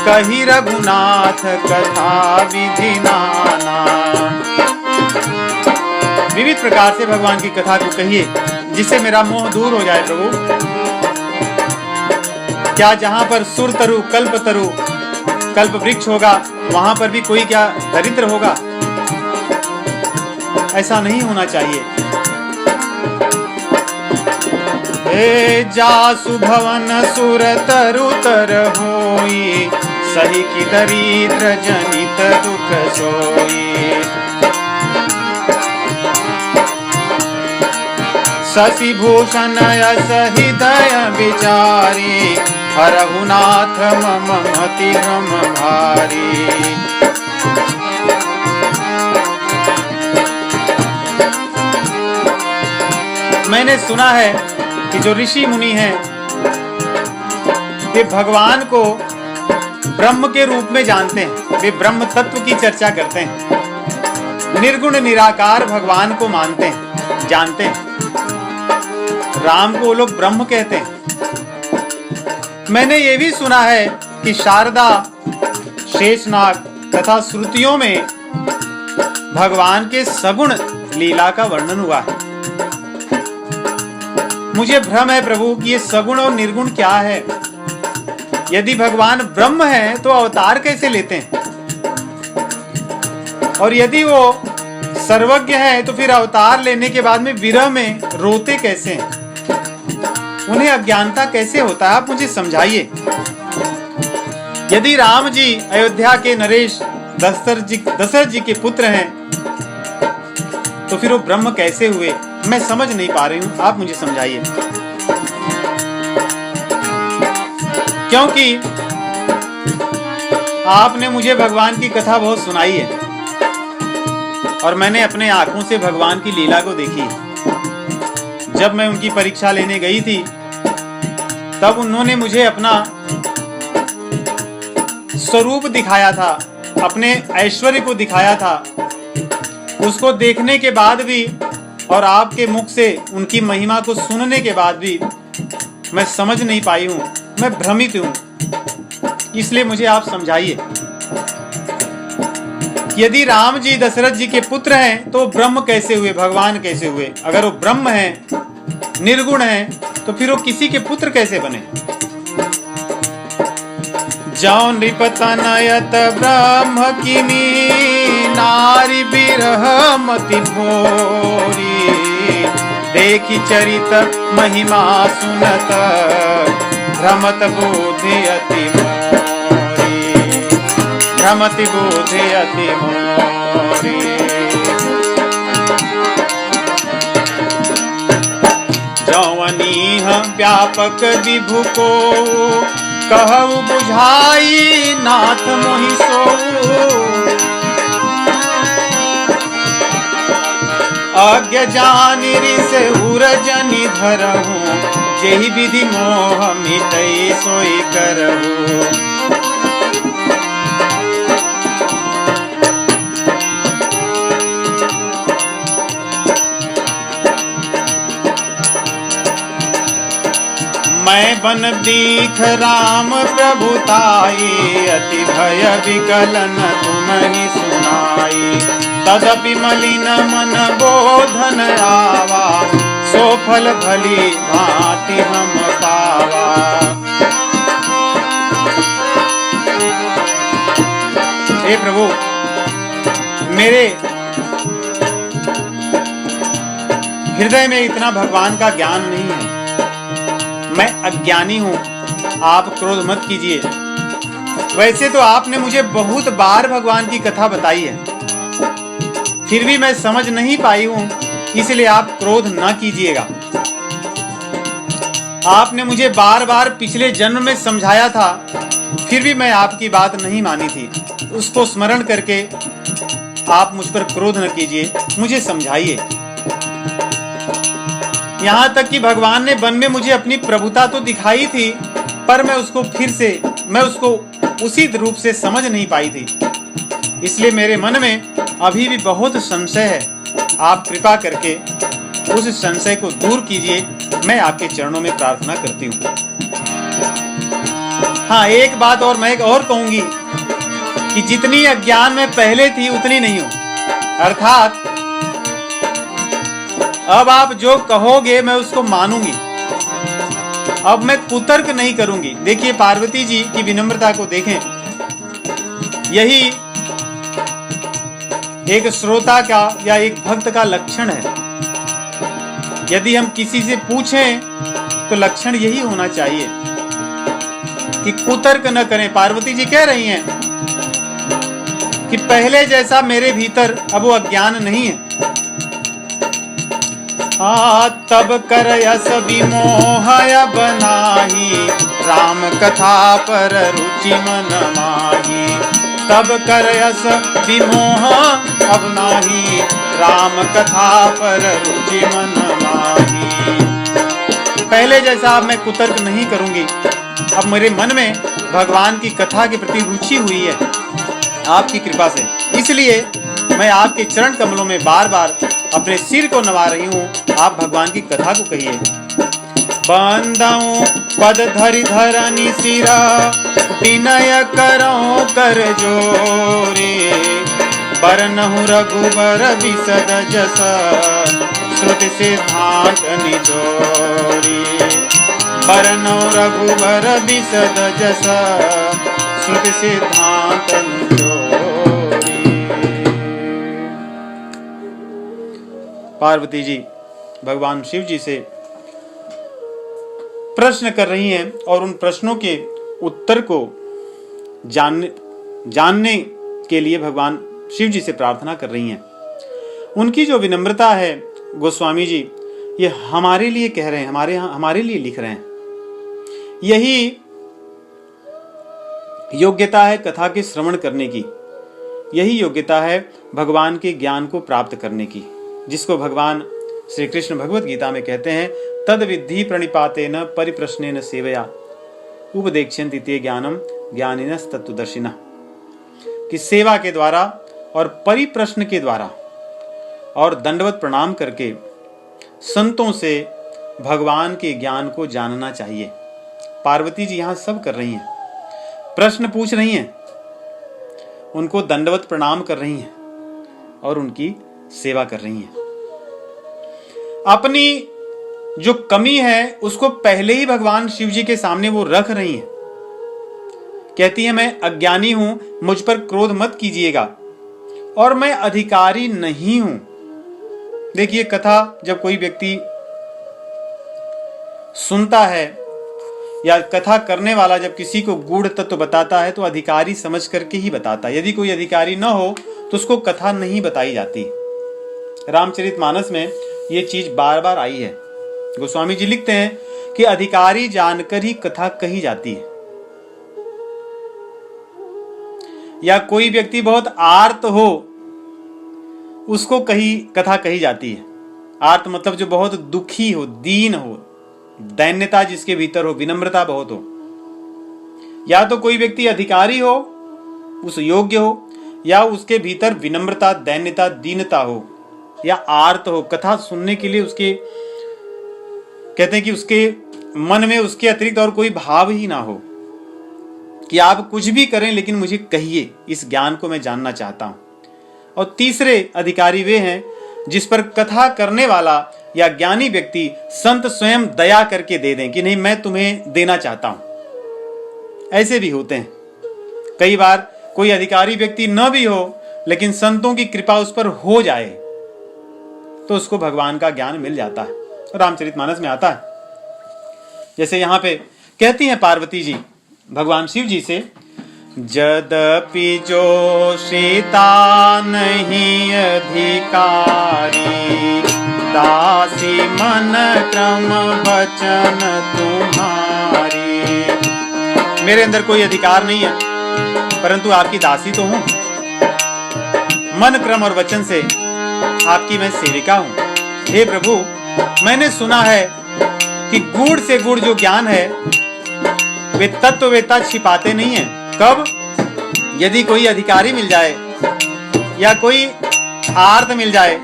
[SPEAKER 1] कही रघुनाथ कथा विधि नाना। विविध प्रकार से भगवान की कथा को कहिए जिससे मेरा मोह दूर हो जाए। प्रभु क्या जहां पर सुर तरु कल्प तरु कल्प वृक्ष होगा वहां पर भी कोई क्या दरिद्र होगा? ऐसा नहीं होना चाहिए। हे जासु भवन सुर तरु तर होई, सही की दरिद्र जनित दुख सोई। शशि भूषण यस हृदय विचारी, हरहुनाथ मम मति भ्रम भारी। मैंने सुना है कि जो ऋषि मुनि हैं वे भगवान को ब्रह्म के रूप में जानते हैं। वे ब्रह्म तत्व की चर्चा करते हैं, निर्गुण निराकार भगवान को मानते हैं, जानते हैं। राम को वो लोग ब्रह्म कहते हैं। मैंने ये भी सुना है कि शारदा, शेषनाग तथा श्रुतियों में भगवान के सगुण लीला का वर्णन हुआ है। मुझे भ्रम है प्रभु कि ये सगुण और निर्गुण क्या है। यदि भगवान ब्रह्म है तो अवतार कैसे लेते हैं? और यदि वो सर्वज्ञ है तो फिर अवतार लेने के बाद में विरह में रोते कैसे हैं? उन्हें अज्ञानता कैसे होता है? आप मुझे समझाइए। यदि राम जी अयोध्या के नरेश दशरथ जी के पुत्र हैं तो फिर वो ब्रह्म कैसे हुए? मैं समझ नहीं पा रही हूं, आप मुझे समझाइए। क्योंकि आपने मुझे भगवान की कथा बहुत सुनाई है और मैंने अपने आंखों से भगवान की लीला को देखी। जब मैं उनकी परीक्षा लेने गई थी तब उन्होंने मुझे अपना स्वरूप दिखाया था, अपने ऐश्वर्य को दिखाया था। उसको देखने के बाद भी और आपके मुख से उनकी महिमा को सुनने के बाद भी मैं समझ नहीं पाई हूं, मैं भ्रमित हूं। इसलिए मुझे आप समझाइए। यदि राम जी दशरथ जी के पुत्र हैं तो ब्रह्म कैसे हुए, भगवान कैसे हुए? अगर वो ब्रह्म हैं, निर्गुण हैं, तो फिर वो किसी के पुत्र कैसे बने? जौ नृपतनयत ब्रह्म किनी, नारी बिरह मति भोरी। देखी चरित महिमा सुनत, भ्रमत बुद्धि अति मोरी। भ्रमति बुद्धि अति मोरी। जौवनीह व्यापक विभु को, कहु बुझाई नाथ मोहि सोऊ। अज्ञ जानि ऋषि उरजनि धरहु, जेहि विधि मोह मिटई सोई करहु। मैं बन दीख राम प्रभुताई, अति भय विकलन तुम ही सुनाई। तदपि मलिन मन बोधन आवा, सो फल भली भांति हम पावा। हे प्रभु, मेरे हृदय में इतना भगवान का ज्ञान नहीं है, मैं अज्ञानी हूं, आप क्रोध मत कीजिए। वैसे तो आपने मुझे बहुत बार भगवान की कथा बताई है, फिर भी मैं समझ नहीं पाई हूं, इसलिए आप क्रोध न कीजिएगा। आपने मुझे बार बार पिछले जन्म में समझाया था, फिर भी मैं आपकी बात नहीं मानी थी। उसको स्मरण करके आप मुझ पर क्रोध न कीजिए, मुझे समझाइए। यहाँ तक कि भगवान ने वन में मुझे अपनी प्रभुता तो दिखाई थी, पर मैं उसको उसी रूप से समझ नहीं पाई थी। इसलिए मेरे मन में अभी भी बहुत संशय है। आप कृपा करके उस संशय को दूर कीजिए, मैं आपके चरणों में प्रार्थना करती हूँ। हाँ, एक बात और मैं कहूंगी कि जितनी अज्ञान में पहले थी उतनी नहीं हूं। अर्थात अब आप जो कहोगे मैं उसको मानूंगी, अब मैं कुतर्क नहीं करूंगी। देखिए, पार्वती जी की विनम्रता को देखें, यही एक श्रोता का या एक भक्त का लक्षण है। यदि हम किसी से पूछें तो लक्षण यही होना चाहिए कि कुतर्क न करें। पार्वती जी कह रही हैं कि पहले जैसा मेरे भीतर अब वो अज्ञान नहीं है। तब कर यस विमोहय बनाही, राम कथा पर रुचि मन माही। तब कर यस विमोह अब नाही, राम कथा पर रुचि मन माही। पहले जैसा अब मैं कुतर्क नहीं करूंगी, अब मेरे मन में भगवान की कथा के प्रति रुचि हुई है आपकी कृपा से। इसलिए मैं आपके चरण कमलों में बार बार अपने सिर को नवा रही हूँ। आप भगवान की कथा को कहिए। बंदाऊं पद धरि धरनी सिरा, विनय करो कर जोरे। बरनहु रघुबर विशद जस, श्रुति सिद्धांत निजोरी। बरनहु रघुबर विशद जस, श्रुति सिद्धांत निजोरी। पार्वती जी भगवान शिव जी से प्रश्न कर रही हैं और उन प्रश्नों के उत्तर को जानने के लिए भगवान शिव जी से प्रार्थना कर रही हैं। उनकी जो विनम्रता है गोस्वामी जी, ये हमारे लिए कह रहे हैं, हमारे लिए लिख रहे हैं। यही योग्यता है कथा के श्रवण करने की, यही योग्यता है भगवान के ज्ञान को प्राप्त करने की, जिसको भगवान श्री कृष्ण भगवत गीता में कहते हैं, तद विद्धि प्रणिपातेन परिप्रश्नेन सेवया उपदेक्ष्यन्ति ते ज्ञानम ज्ञानिनस् तत्त्वदर्शिनः। कि सेवा के द्वारा और परिप्रश्न के द्वारा और दंडवत प्रणाम करके संतों से भगवान के ज्ञान को जानना चाहिए। पार्वती जी यहाँ सब कर रही हैं, प्रश्न पूछ रही हैं, उनको दंडवत प्रणाम कर रही हैं और उनकी सेवा कर रही हैं। अपनी जो कमी है उसको पहले ही भगवान शिव जी के सामने वो रख रही हैं। कहती है, मैं अज्ञानी हूं, मुझ पर क्रोध मत कीजिएगा और मैं अधिकारी नहीं हूं। देखिए, कथा जब कोई व्यक्ति सुनता है या कथा करने वाला जब किसी को गूढ़ तत्व बताता है तो अधिकारी समझ करके ही बताता है। यदि कोई अधिकारी न हो तो उसको कथा नहीं बताई जाती। रामचरितमानस में ये चीज बार बार आई है। गोस्वामी जी लिखते हैं कि अधिकारी जानकर ही कथा कही जाती है। या कोई व्यक्ति बहुत आर्त हो उसको कथा कही जाती है। आर्त मतलब जो बहुत दुखी हो, दीन हो, दैन्यता जिसके भीतर हो, विनम्रता बहुत हो। या तो कोई व्यक्ति अधिकारी हो, उस योग्य हो, या उसके भीतर विनम्रता, दैन्यता, दीनता हो, या आर्त हो। कथा सुनने के लिए उसके कहते हैं कि उसके मन में उसके अतिरिक्त और कोई भाव ही ना हो कि आप कुछ भी करें, लेकिन मुझे कहिए, इस ज्ञान को मैं जानना चाहता हूं। और तीसरे अधिकारी वे हैं जिस पर कथा करने वाला या ज्ञानी व्यक्ति संत स्वयं दया करके दे दें कि नहीं, मैं तुम्हें देना चाहता हूं। ऐसे भी होते हैं। कई बार कोई अधिकारी व्यक्ति न भी हो, लेकिन संतों की कृपा उस पर हो जाए तो उसको भगवान का ज्ञान मिल जाता है। रामचरितमानस में आता है, जैसे यहां पे कहती हैं पार्वती जी भगवान शिव जी से, यद्यपि जो सीता नहीं अधिकारी, दासी मन क्रम वचन तुम्हारी। मेरे अंदर कोई अधिकार नहीं है, परंतु आपकी दासी तो हूं। मन क्रम और वचन से आपकी मैं सेविका हूं। हे प्रभु, मैंने सुना है कि गूढ़ से गूढ़ जो ज्ञान है वे तत्ववेत्ता छिपाते नहीं है। कब? यदि कोई अधिकारी मिल जाए या कोई आर्त मिल जाए,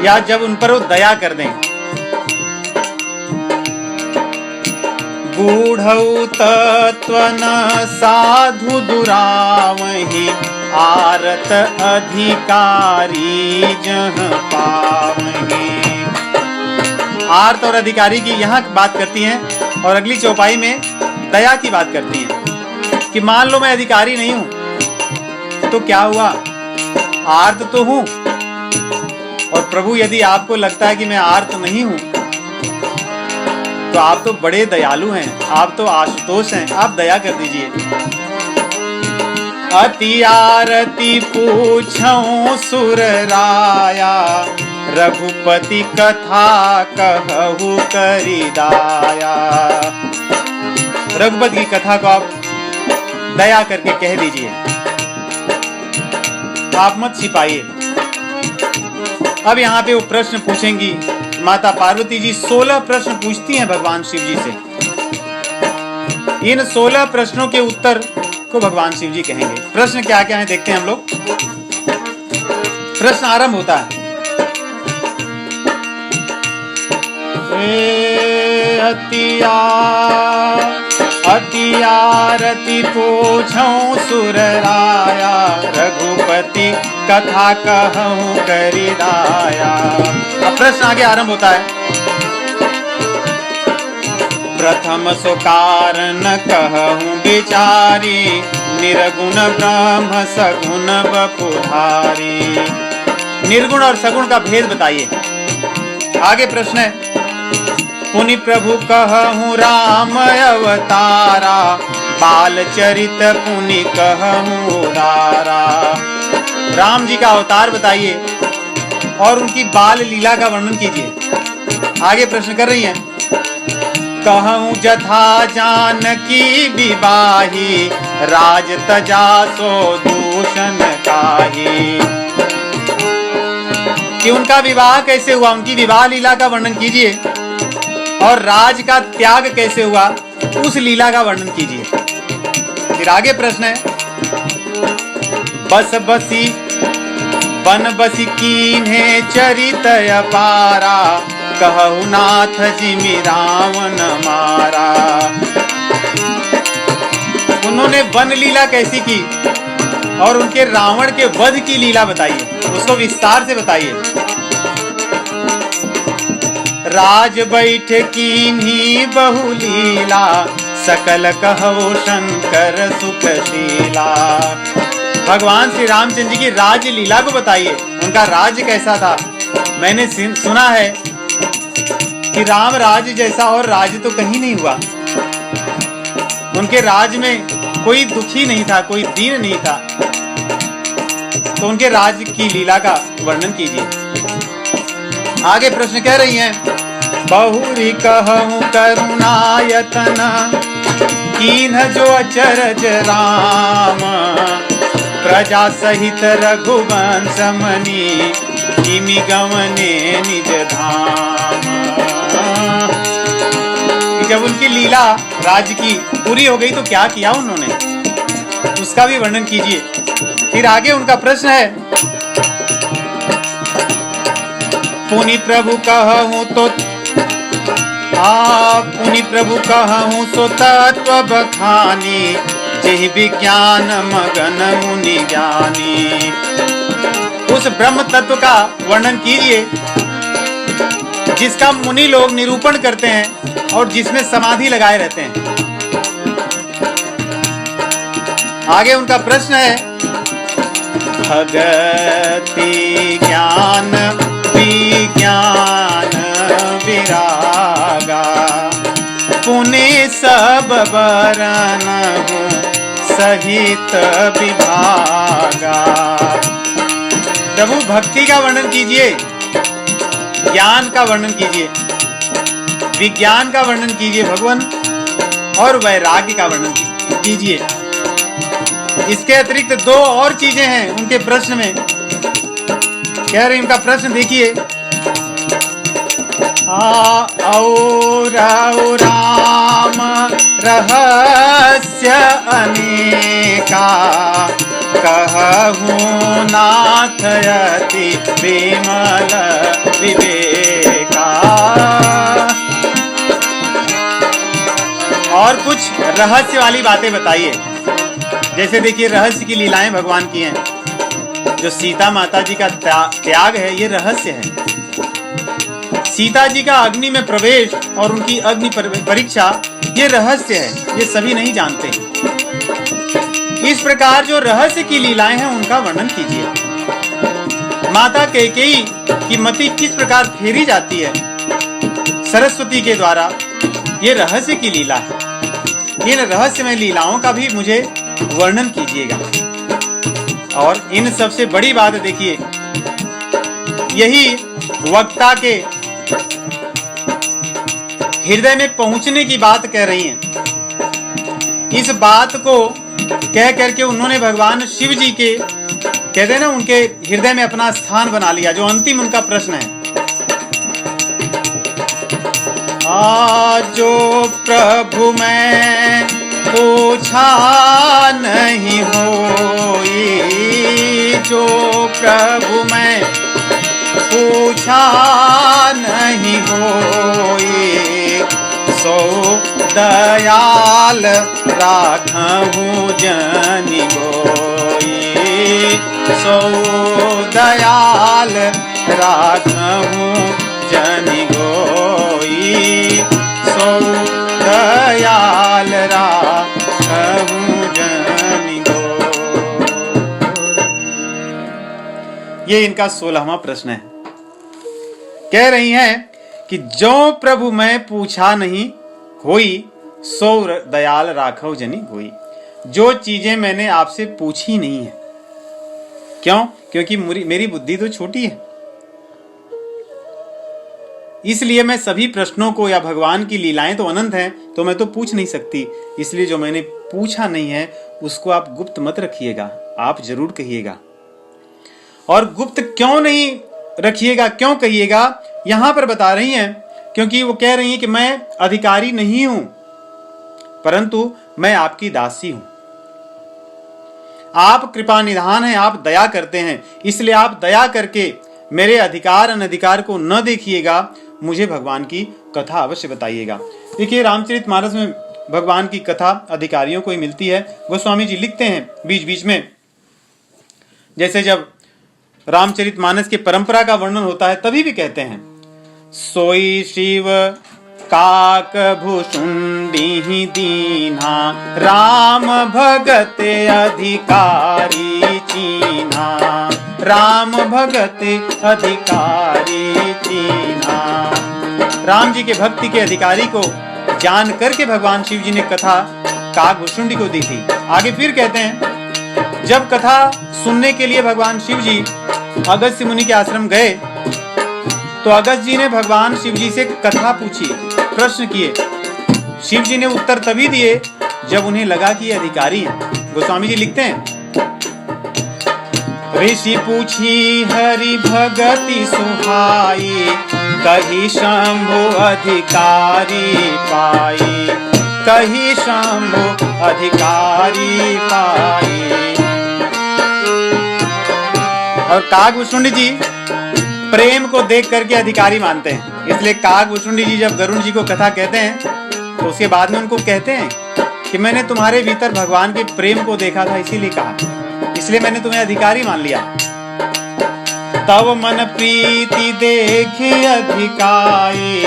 [SPEAKER 1] या जब उन पर वो दया कर दें। गूढ़ौ तत्व न साधु दुरावहि, आरत अधिकारी जह पावहि। आर्त और अधिकारी की यहाँ बात करती हैं और अगली चौपाई में दया की बात करती हैं कि मान लो मैं अधिकारी नहीं हूं तो क्या हुआ, आर्त तो हूं। और प्रभु, यदि आपको लगता है कि मैं आर्त नहीं हूं तो आप तो बड़े दयालु हैं, आप तो आशुतोष हैं, आप दया कर दीजिए। अति आरती पूछऊं सुर राया, रघुपति कथा कहु करि दाया। रघुपति की कथा को आप दया करके कह दीजिए, आप मत छिपाइए। अब यहाँ पे वो प्रश्न पूछेंगी माता पार्वती जी। 16 प्रश्न पूछती हैं भगवान शिव जी से। इन 16 प्रश्नों के उत्तर को भगवान शिव जी कहेंगे। प्रश्न क्या क्या है देखते हैं हम लोग। प्रश्न आरंभ होता है, अति आरती पूछऊं सुर राया, रघुपति कथा कहूं करि दाया। अब प्रश्न आगे आरंभ होता है, प्रथम सो कारण कहूं विचारी, निर्गुण ब्रह्म सगुण बपुधारी। निर्गुण और सगुण का भेद बताइए। आगे प्रश्न है, पुनि प्रभु कहूं राम अवतारा, बाल चरित पुनि कहूं उदारा। राम जी का अवतार बताइए और उनकी बाल लीला का वर्णन कीजिए। आगे प्रश्न कर रही हैं, कहूं जथा जानकी विवाही, राज तजा सो दूषण काहि। कि उनका विवाह कैसे हुआ, उनकी विवाह लीला का वर्णन कीजिए, और राज का त्याग कैसे हुआ उस लीला का वर्णन कीजिए। फिर आगे प्रश्न है, बस बसी बन बसी कीन्हे चरित अपारा, कहु नाथ जिमि रावण मारा। उन्होंने वन लीला कैसी की और उनके रावण के वध की लीला बताइए, उसको विस्तार से बताइए। राज बैठ कीन्ही बहु लीला, सकल कहु शंकर सुखशीला। भगवान श्री रामचंद्र जी की राज लीला को बताइए, उनका राज्य कैसा था। मैंने सुना है कि राम राज्य जैसा और राज्य तो कहीं नहीं हुआ। उनके राज्य में कोई दुखी नहीं था, कोई दीन नहीं था। तो उनके राज्य की लीला का वर्णन कीजिए। आगे प्रश्न कह रही हैं, बहुरी कहूं करुणायतन, कीन्ह जो अचरज राम, प्रजा सहित रघुवंश मणि, किमि गवने निज धाम। जब उनकी लीला राज्य की पूरी हो गई तो क्या किया उन्होंने, उसका भी वर्णन कीजिए। फिर आगे उनका प्रश्न है, पुनि प्रभु कहूं तो पुनि प्रभु कहूँ सो तत्व बखानी, जेहि विज्ञान मगन मुनि ज्ञानी। उस ब्रह्म तत्व का वर्णन कीजिए जिसका मुनि लोग निरूपण करते हैं और जिसमें समाधि लगाए रहते हैं। आगे उनका प्रश्न है, भगति ज्ञान विज्ञान विरागा, पुनि सब बरन सहित विभागा। प्रभु भक्ति का वर्णन कीजिए, ज्ञान का वर्णन कीजिए, विज्ञान का वर्णन कीजिए भगवान, और वैराग्य का वर्णन कीजिए। इसके अतिरिक्त दो और चीजें हैं उनके प्रश्न में। कह रहे उनका प्रश्न देखिए, और राम रहस्य अनेका, कहूँ नाथ अति विमल विवेका। और कुछ रहस्य वाली बातें बताइए। जैसे देखिए, रहस्य की लीलाएं भगवान की हैं। जो सीता माता जी का त्याग है, ये रहस्य है। सीता जी का अग्नि में प्रवेश और उनकी अग्नि परीक्षा, ये रहस्य है, ये सभी नहीं जानते। इस प्रकार जो रहस्य की लीलाएं हैं उनका वर्णन कीजिए। माता कैकेयी की मति किस प्रकार फेरी जाती है सरस्वती के द्वारा, ये रहस्य की लीला है। इन रहस्यमय लीलाओं का भी मुझे वर्णन कीजिएगा। और इन सबसे बड़ी बात देखिए, यही वक्ता के हृदय में पहुंचने की बात कह रही हैं। इस बात को कह करके उन्होंने भगवान शिव जी के, कहते हैं ना, उनके हृदय में अपना स्थान बना लिया। जो अंतिम उनका प्रश्न है, जो प्रभु मैं पूछा नहीं होई, जो प्रभु मैं पूछा नहीं होई, सो दयाल राखहूँ जनि गोई, सो दयाल राखहूँ जनि गोई, सो दयाल राखहूँ जनि गोई। ये इनका 16वां प्रश्न है। कह रही हैं कि जो प्रभु मैं पूछा नहीं होई, सो दयाल राखव जनि गोई। जो चीजें मैंने आपसे पूछी नहीं है। क्यों? क्योंकि मेरी बुद्धि तो छोटी है, इसलिए मैं सभी प्रश्नों को, या भगवान की लीलाएं तो अनंत हैं, तो मैं तो पूछ नहीं सकती। इसलिए जो मैंने पूछा नहीं है उसको आप गुप्त मत रखिएगा, आप जरूर कहिएगा। और गुप्त क्यों नहीं रखिएगा, क्यों कहिएगा, यहां पर बता रही हैं। क्योंकि वो कह रही हैं कि मैं अधिकारी नहीं हूं, परंतु मैं आपकी दासी हूं। आप कृपा निधान हैं, आप दया करते हैं, इसलिए आप दया करके मेरे अधिकार अनधिकार को न देखिएगा, मुझे भगवान की कथा अवश्य बताइएगा। देखिए, रामचरितमानस में भगवान की कथा अधिकारियों को ही मिलती है। गोस्वामी जी लिखते हैं बीच बीच में, जैसे जब रामचरितमानस की परंपरा का वर्णन होता है तभी भी कहते हैं, सोई शिव काक भुषुंडी दीन्हा, राम भगत अधिकारी चीन्हा, राम भगत अधिकारी चीन्हा। राम जी के भक्ति के अधिकारी को जान करके भगवान शिव जी ने कथा काकभुषुंडी को दी थी। आगे फिर कहते हैं, जब कथा सुनने के लिए भगवान शिव जी अगस्त्य मुनि के आश्रम गए, तो अगस्त्य जी ने भगवान शिव जी से कथा पूछी, प्रश्न किए। शिव जी ने उत्तर तभी दिए जब उन्हें लगा कि ये अधिकारी हैं। गोस्वामी जी लिखते हैं, ऋषि पूछी हरि भगति सुहाई, कही शंभु अधिकारी पाई, कही शंभु अधिकारी पाई। और काकभुषुंडी जी प्रेम को देख करके अधिकारी मानते हैं। इसलिए काकभूषुंडी जी जब गरुड़ जी को कथा कहते हैं तो उसके बाद में उनको कहते हैं कि मैंने तुम्हारे भीतर भगवान के प्रेम को देखा था, इसीलिए कहा, इसलिए मैंने तुम्हें अधिकारी मान लिया। तब मन प्रीति देखे अधिकाई,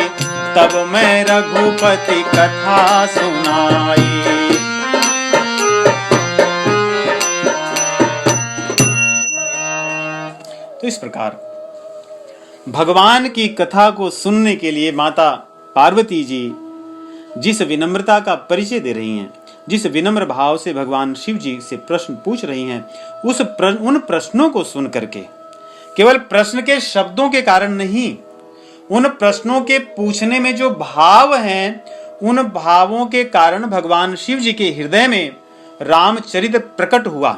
[SPEAKER 1] तब मैं रघुपति कथा सुनाई। तो इस प्रकार भगवान की कथा को सुनने के लिए माता पार्वती जी जिस विनम्रता का परिचय दे रही हैं, जिस विनम्र भाव से भगवान शिव जी से प्रश्न पूछ रही हैं, उन प्रश्नों को सुन करके, केवल प्रश्न के शब्दों के कारण नहीं, उन प्रश्नों के पूछने में जो भाव हैं, उन भावों के कारण भगवान शिव जी के हृदय में रामचरित्र प्रकट हुआ।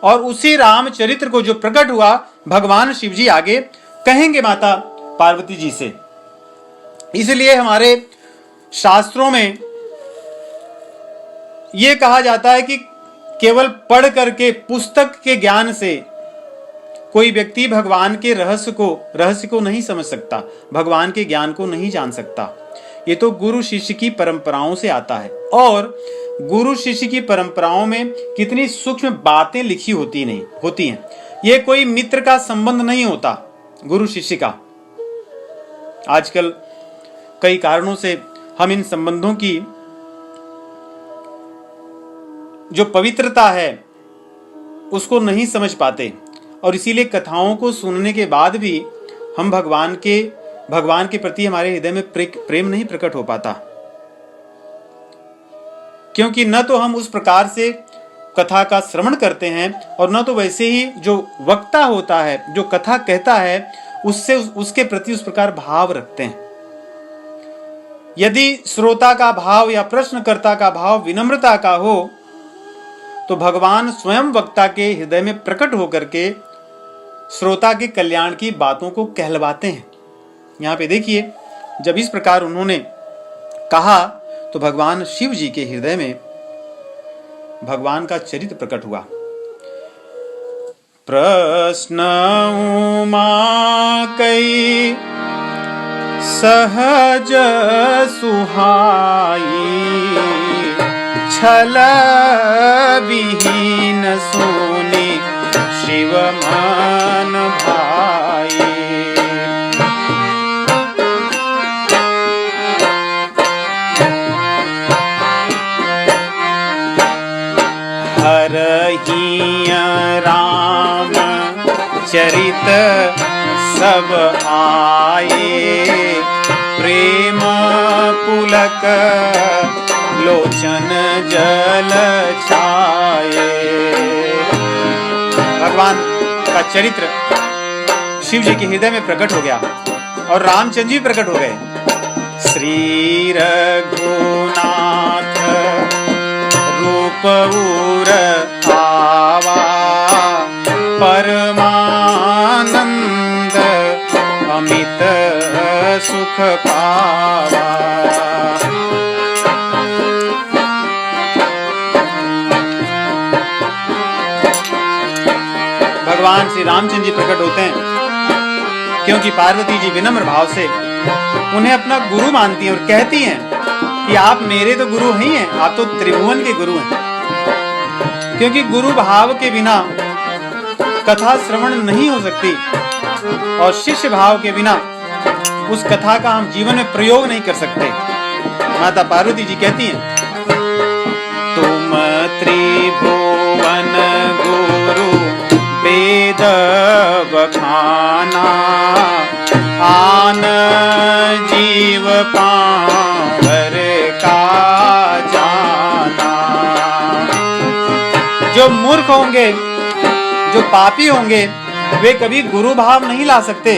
[SPEAKER 1] और उसी रामचरित्र को जो प्रकट हुआ, भगवान शिव जी आगे कहेंगे माता पार्वती जी से। इसलिए हमारे शास्त्रों में यह कहा जाता है कि केवल पढ़ करके पुस्तक के ज्ञान से कोई व्यक्ति भगवान के रहस्य को नहीं समझ सकता, भगवान के ज्ञान को नहीं जान सकता। ये तो गुरु शिष्य की परंपराओं से आता है। और गुरु शिष्य की परंपराओं में कितनी सूक्ष्म बातें लिखी होती हैं। ये कोई मित्र का संबंध नहीं होता गुरु शिष्य का। आजकल कई कारणों से हम इन संबंधों की जो पवित्रता है उसको नहीं समझ पाते, और इसीलिए कथाओं को सुनने के बाद भी हम भगवान के प्रति हमारे हृदय में प्रेम नहीं प्रकट हो पाता, क्योंकि न तो हम उस प्रकार से कथा का श्रवण करते हैं, और न तो वैसे ही जो वक्ता होता है, जो कथा कहता है, उसके प्रति उस प्रकार भाव रखते हैं। यदि श्रोता का भाव या प्रश्नकर्ता का भाव विनम्रता का हो तो भगवान स्वयं वक्ता के हृदय में प्रकट होकर के श्रोता के कल्याण की बातों को कहलवाते हैं। यहाँ पे देखिए, जब इस प्रकार उन्होंने कहा तो भगवान शिव जी के हृदय में भगवान का चरित्र प्रकट हुआ। प्रश्न उमा कई सहज सुहाई, छल विहीन सुनी शिव मन भाई। हरहिया राम चरित सब आए, प्रेम पुलक लोचन जल छाए। भगवान का चरित्र शिव जी के हृदय में प्रकट हो गया और रामचंद्र जी प्रकट हो गए। श्री रघुनाथ रूप उर आवा, परमानंद अमित सुख पावा। भगवान श्री रामचंद्र जी प्रकट होते हैं क्योंकि पार्वती जी विनम्र भाव से उन्हें अपना गुरु मानती हैं और कहती हैं कि आप मेरे तो गुरु ही हैं, आप तो त्रिभुवन के गुरु हैं। क्योंकि गुरु भाव के बिना कथा श्रवण नहीं हो सकती और शिष्य भाव के बिना उस कथा का हम जीवन में प्रयोग नहीं कर सकते। माता पार्वती जी कहती हैं, तुम त्रिभुवन गुरु वेद बखाना, आन जीव पावर का जाना। जो मूर्ख होंगे, जो पापी होंगे, वे कभी गुरु भाव नहीं ला सकते,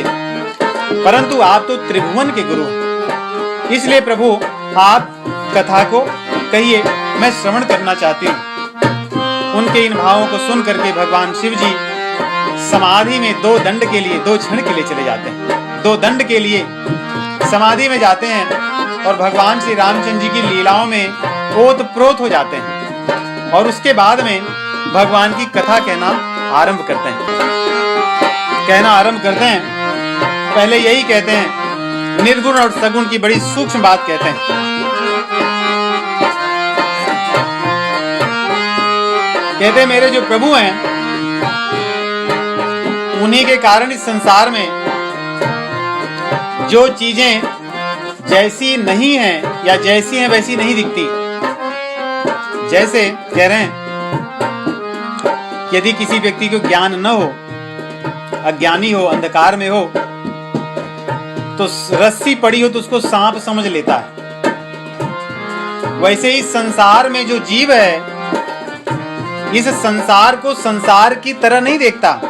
[SPEAKER 1] परंतु आप तो त्रिभुवन के गुरु हैं। इसलिए प्रभु आप कथा को कहिए, मैं श्रवण करना चाहती हूँ। उनके इन भावों को सुन करके भगवान शिव जी समाधि में 2 दंड के लिए, 2 क्षण के लिए चले जाते हैं। 2 दंड के लिए समाधि में जाते हैं और भगवान श्री रामचंद्र जी की लीलाओं में ओतप्रोत हो जाते हैं और उसके बाद में भगवान की कथा कहना आरंभ करते हैं। कहना आरंभ करते हैं, पहले यही कहते हैं, निर्गुण और सगुण की बड़ी सूक्ष्म बात कहते हैं। कहते हैं मेरे जो प्रभु हैं, उन्हीं के कारण इस संसार में जो चीजें जैसी नहीं हैं या जैसी हैं वैसी नहीं दिखती। जैसे कह रहे हैं, यदि किसी व्यक्ति को ज्ञान न हो, अज्ञानी हो, अंधकार में हो, तो रस्सी पड़ी हो तो उसको सांप समझ लेता है। वैसे ही संसार में जो जीव है, इस संसार को संसार की तरह नहीं देखता,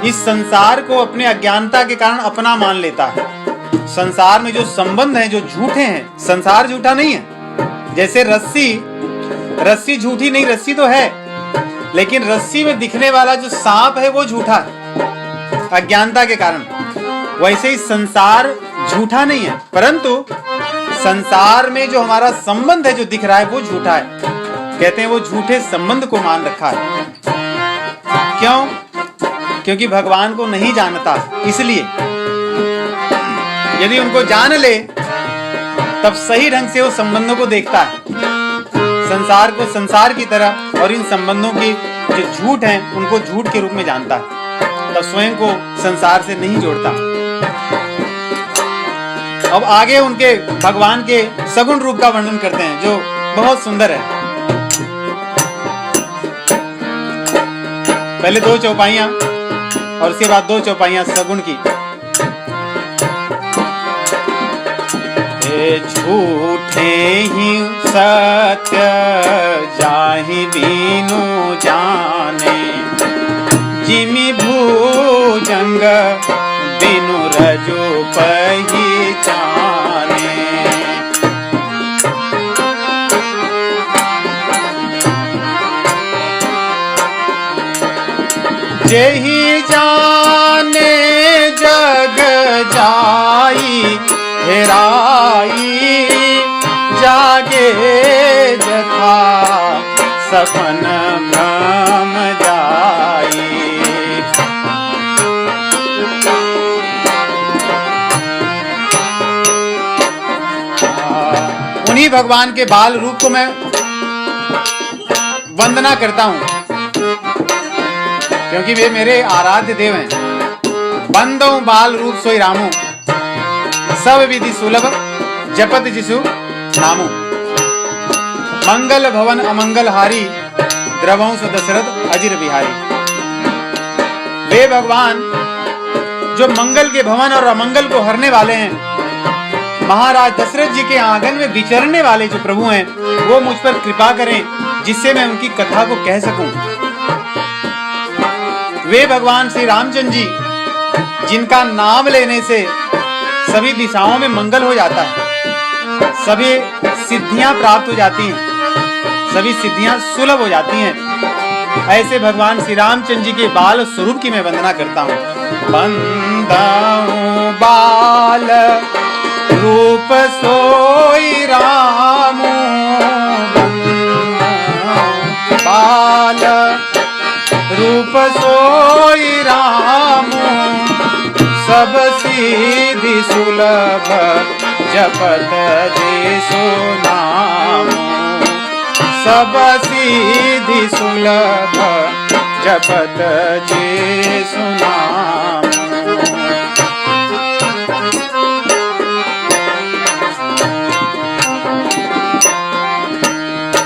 [SPEAKER 1] इस संसार को अपने अज्ञानता के कारण अपना मान लेता है। संसार में जो संबंध हैं जो झूठे हैं, संसार झूठा नहीं है। जैसे रस्सी झूठी नहीं, रस्सी तो है, लेकिन रस्सी में दिखने वाला जो सांप है वो झूठा है अज्ञानता के कारण। वैसे ही संसार झूठा नहीं है, परंतु संसार में जो हमारा संबंध है जो दिख रहा है वो झूठा है। कहते हैं वो झूठे संबंध को मान रखा है। क्यों? क्योंकि भगवान को नहीं जानता। इसलिए यदि उनको जान ले तब सही ढंग से वो संबंधों को देखता है, संसार को संसार की तरह, और इन संबंधों की जो झूठ हैं उनको झूठ के रूप में जानता है, तब स्वयं को संसार से नहीं जोड़ता। अब आगे उनके भगवान के सगुण रूप का वर्णन करते हैं जो बहुत सुंदर है। पहले 2 चौपाइयां और उसके बाद 2 चौपाइयां सगुण की। झूठे ही सत्य जाहि बिनु जाने, जिमि भुजंग बिनु रजो पहिचाने। जेहि जाने जग जाई हेराई, जागे जथा सपन भ्रम जाई। उन्हीं भगवान के बाल रूप को मैं वंदना करता हूं, क्योंकि वे मेरे आराध्य देव हैं। बंदो बाल रूप सोई रामू, सब विधि सुलभ जपत जिसु नामो। मंगल भवन अमंगल हारी, द्रवंश दशरथ अजिर बिहारी। वे भगवान जो मंगल के भवन और अमंगल को हरने वाले हैं, महाराज दशरथ जी के आंगन में विचरने वाले जो प्रभु हैं, वो मुझ पर कृपा करें जिससे मैं उनकी कथा को कह सकूं। वे भगवान श्री रामचंद्र जी जिनका नाम लेने से सभी दिशाओं में मंगल हो जाता है, सभी सिद्धियां प्राप्त हो जाती हैं, सभी सिद्धियां सुलभ हो जाती हैं, ऐसे भगवान श्री रामचंद्र जी के बाल स्वरूप की मैं वंदना करता हूँ। बंदाऊं बाल रूप सोई रामू, बाल रूप सोई रामू, सब सीधि सुलभ जपत जिसु नामो। सब सीधि सुलभ जपत जिसु नामो।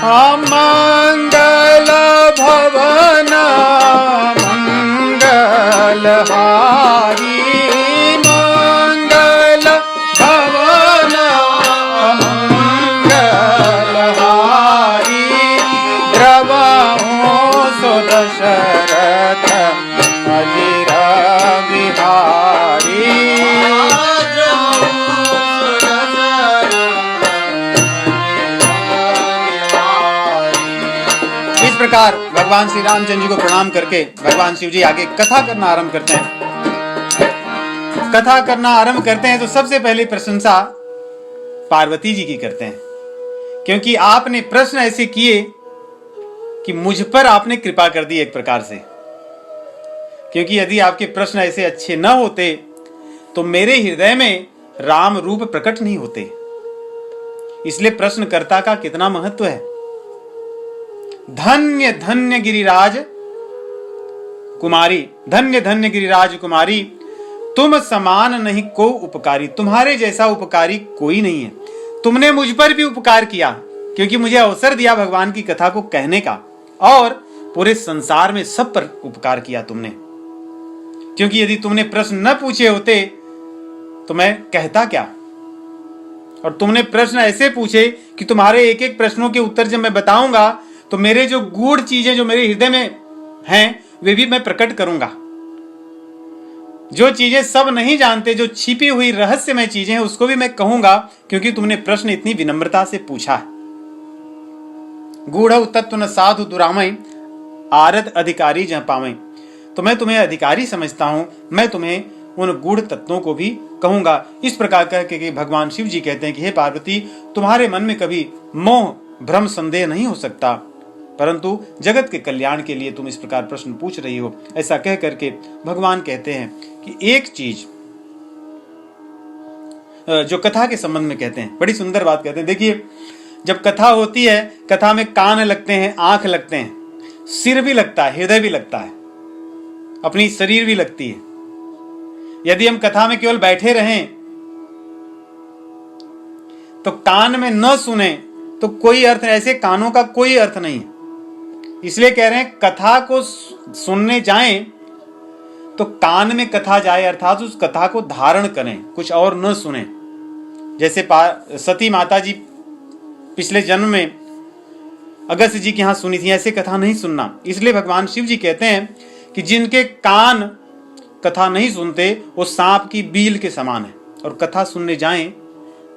[SPEAKER 1] अमंगल भवन मंगल हारी, मंगल भवन मंगल हारी, द्रवहु सो दशरथ अजिर बिहारी। इस प्रकार भगवान श्री रामचंद्र जी को प्रणाम करके भगवान शिव जी आगे कथा करना आरंभ करते हैं। कथा करना आरंभ करते हैं तो सबसे पहले प्रशंसा पार्वती जी की करते हैं, क्योंकि आपने प्रश्न ऐसे किए कि मुझ पर आपने कृपा कर दी एक प्रकार से, क्योंकि यदि आपके प्रश्न ऐसे अच्छे न होते तो मेरे हृदय में राम रूप प्रकट नहीं होते। इसलिए प्रश्नकर्ता का कितना महत्व है। धन्य धन्य गिरिराज कुमारी, धन्य धन्य गिरिराज कुमारी, तुम समान नहीं को उपकारी। तुम्हारे जैसा उपकारी कोई नहीं है। तुमने मुझ पर भी उपकार किया, क्योंकि मुझे अवसर दिया भगवान की कथा को कहने का, और पूरे संसार में सब पर उपकार किया तुमने। क्योंकि यदि तुमने प्रश्न न पूछे होते तो मैं कहता क्या। और तुमने प्रश्न ऐसे पूछे कि तुम्हारे एक एक प्रश्नों के उत्तर जब मैं बताऊंगा तो मेरे जो गूढ़ चीजें जो मेरे हृदय में हैं वे भी मैं प्रकट करूंगा। जो चीजें सब नहीं जानते, जो छिपी हुई रहस्यमय चीजें हैं, उसको भी मैं कहूंगा, क्योंकि तुमने प्रश्न इतनी विनम्रता से पूछा है। गूढ़ तत्व न साधु दुरामय, आरत अधिकारी जह पावै। तो मैं तुम्हें अधिकारी समझता हूं, मैं तुम्हें उन गूढ़ तत्वों को भी कहूंगा। इस प्रकार कह के भगवान शिव जी कहते हैं कि हे पार्वती, तुम्हारे मन में कभी मोह भ्रम संदेह नहीं हो सकता, परंतु जगत के कल्याण के लिए तुम इस प्रकार प्रश्न पूछ रही हो। ऐसा कह करके भगवान कहते हैं कि एक चीज जो कथा के संबंध में कहते हैं, बड़ी सुंदर बात कहते हैं। देखिए, जब कथा होती है, कथा में कान लगते हैं, आंख लगते हैं, सिर भी लगता है, हृदय भी लगता है, अपनी शरीर भी लगती है। यदि हम कथा में केवल बैठे रहें तो कान में न सुने तो कोई अर्थ, ऐसे कानों का कोई अर्थ नहीं है। इसलिए कह रहे हैं कथा को सुनने जाएं तो कान में कथा जाए, अर्थात उस कथा को धारण करें, कुछ और न सुने। जैसे सती माता जी पिछले जन्म में अगस्त्य जी के यहां सुनी थी, ऐसे कथा नहीं सुनना। इसलिए भगवान शिव जी कहते हैं कि जिनके कान कथा नहीं सुनते वो सांप की बील के समान है। और कथा सुनने जाएं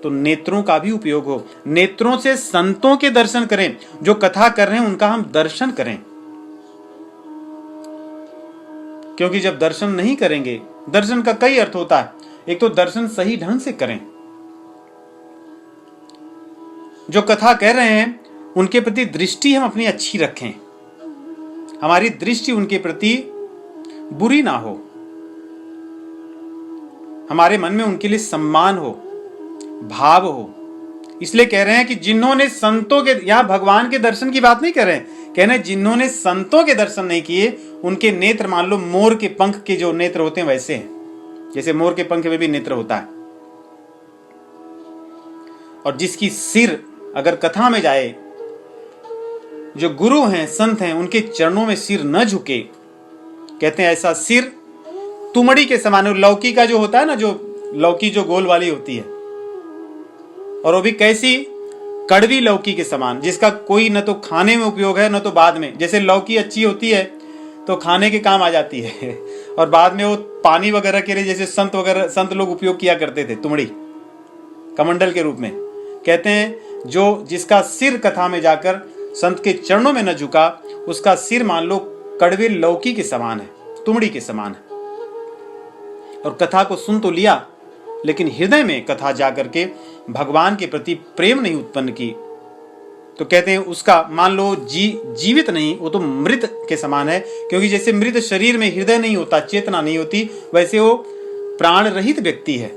[SPEAKER 1] तो नेत्रों का भी उपयोग हो, नेत्रों से संतों के दर्शन करें, जो कथा कर रहे हैं उनका हम दर्शन करें। क्योंकि जब दर्शन नहीं करेंगे, दर्शन का कई अर्थ होता है। एक तो दर्शन सही ढंग से करें, जो कथा कह रहे हैं उनके प्रति दृष्टि हम अपनी अच्छी रखें, हमारी दृष्टि उनके प्रति बुरी ना हो, हमारे मन में उनके लिए सम्मान हो, भाव हो। इसलिए कह रहे हैं कि जिन्होंने संतों के, यहां भगवान के दर्शन की बात नहीं कर रहे हैं, कह रहे हैं जिन्होंने संतों के दर्शन नहीं किए उनके नेत्र मान लो मोर के पंख के जो नेत्र होते हैं वैसे हैं, जैसे मोर के पंख में भी नेत्र होता है। और जिसकी सिर अगर कथा में जाए, जो गुरु हैं, संत हैं, उनके चरणों में सिर न झुके, कहते हैं ऐसा सिर तुमड़ी के समान है। लौकी का जो होता है ना, जो लौकी जो गोल वाली होती है, और वो भी कैसी, कड़वी लौकी के समान, जिसका कोई न तो खाने में उपयोग है न तो बाद में। जैसे लौकी अच्छी होती है तो खाने के काम आ जाती है, और बाद में वो पानी वगैरह के लिए, जैसे संत लोग उपयोग किया करते थे, तुमड़ी कमंडल के रूप में। कहते हैं जो जिसका सिर कथा में जाकर संत के चरणों में न झुका, उसका सिर मान लो कड़वे लौकी के समान है, तुमड़ी के समान है। और कथा को सुन तो लिया, लेकिन हृदय में कथा जाकर के भगवान के प्रति प्रेम नहीं उत्पन्न की, तो कहते हैं उसका मान लो जीवित नहीं, वो तो मृत के समान है। क्योंकि जैसे मृत शरीर में हृदय नहीं होता, चेतना नहीं होती, वैसे वो प्राण रहित व्यक्ति है,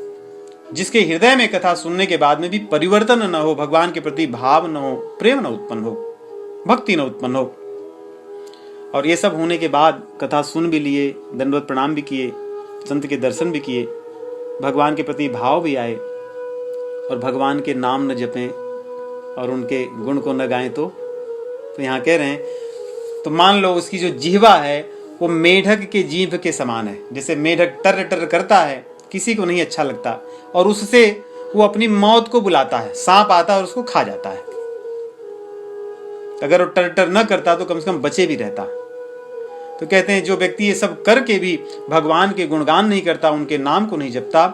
[SPEAKER 1] जिसके हृदय में कथा सुनने के बाद में भी परिवर्तन न हो, भगवान के प्रति भाव न हो, प्रेम न उत्पन्न हो, भक्ति न उत्पन्न हो। और ये सब होने के बाद कथा सुन भी लिए, दंडवत प्रणाम भी किए, संत के दर्शन भी किए, भगवान के प्रति भाव भी आए, और भगवान के नाम न जपें और उनके गुण को न गाएं तो यहाँ कह रहे हैं, तो मान लो उसकी जो जिह्वा है वो मेढक के जीभ के समान है। जैसे मेढक टर टर करता है, किसी को नहीं अच्छा लगता, और उससे वो अपनी मौत को बुलाता है। सांप आता है और उसको खा जाता है। अगर वो टर टर न करता तो कम से कम बचे भी रहता। तो कहते हैं जो व्यक्ति ये सब करके भी भगवान के गुणगान नहीं करता, उनके नाम को नहीं जपता,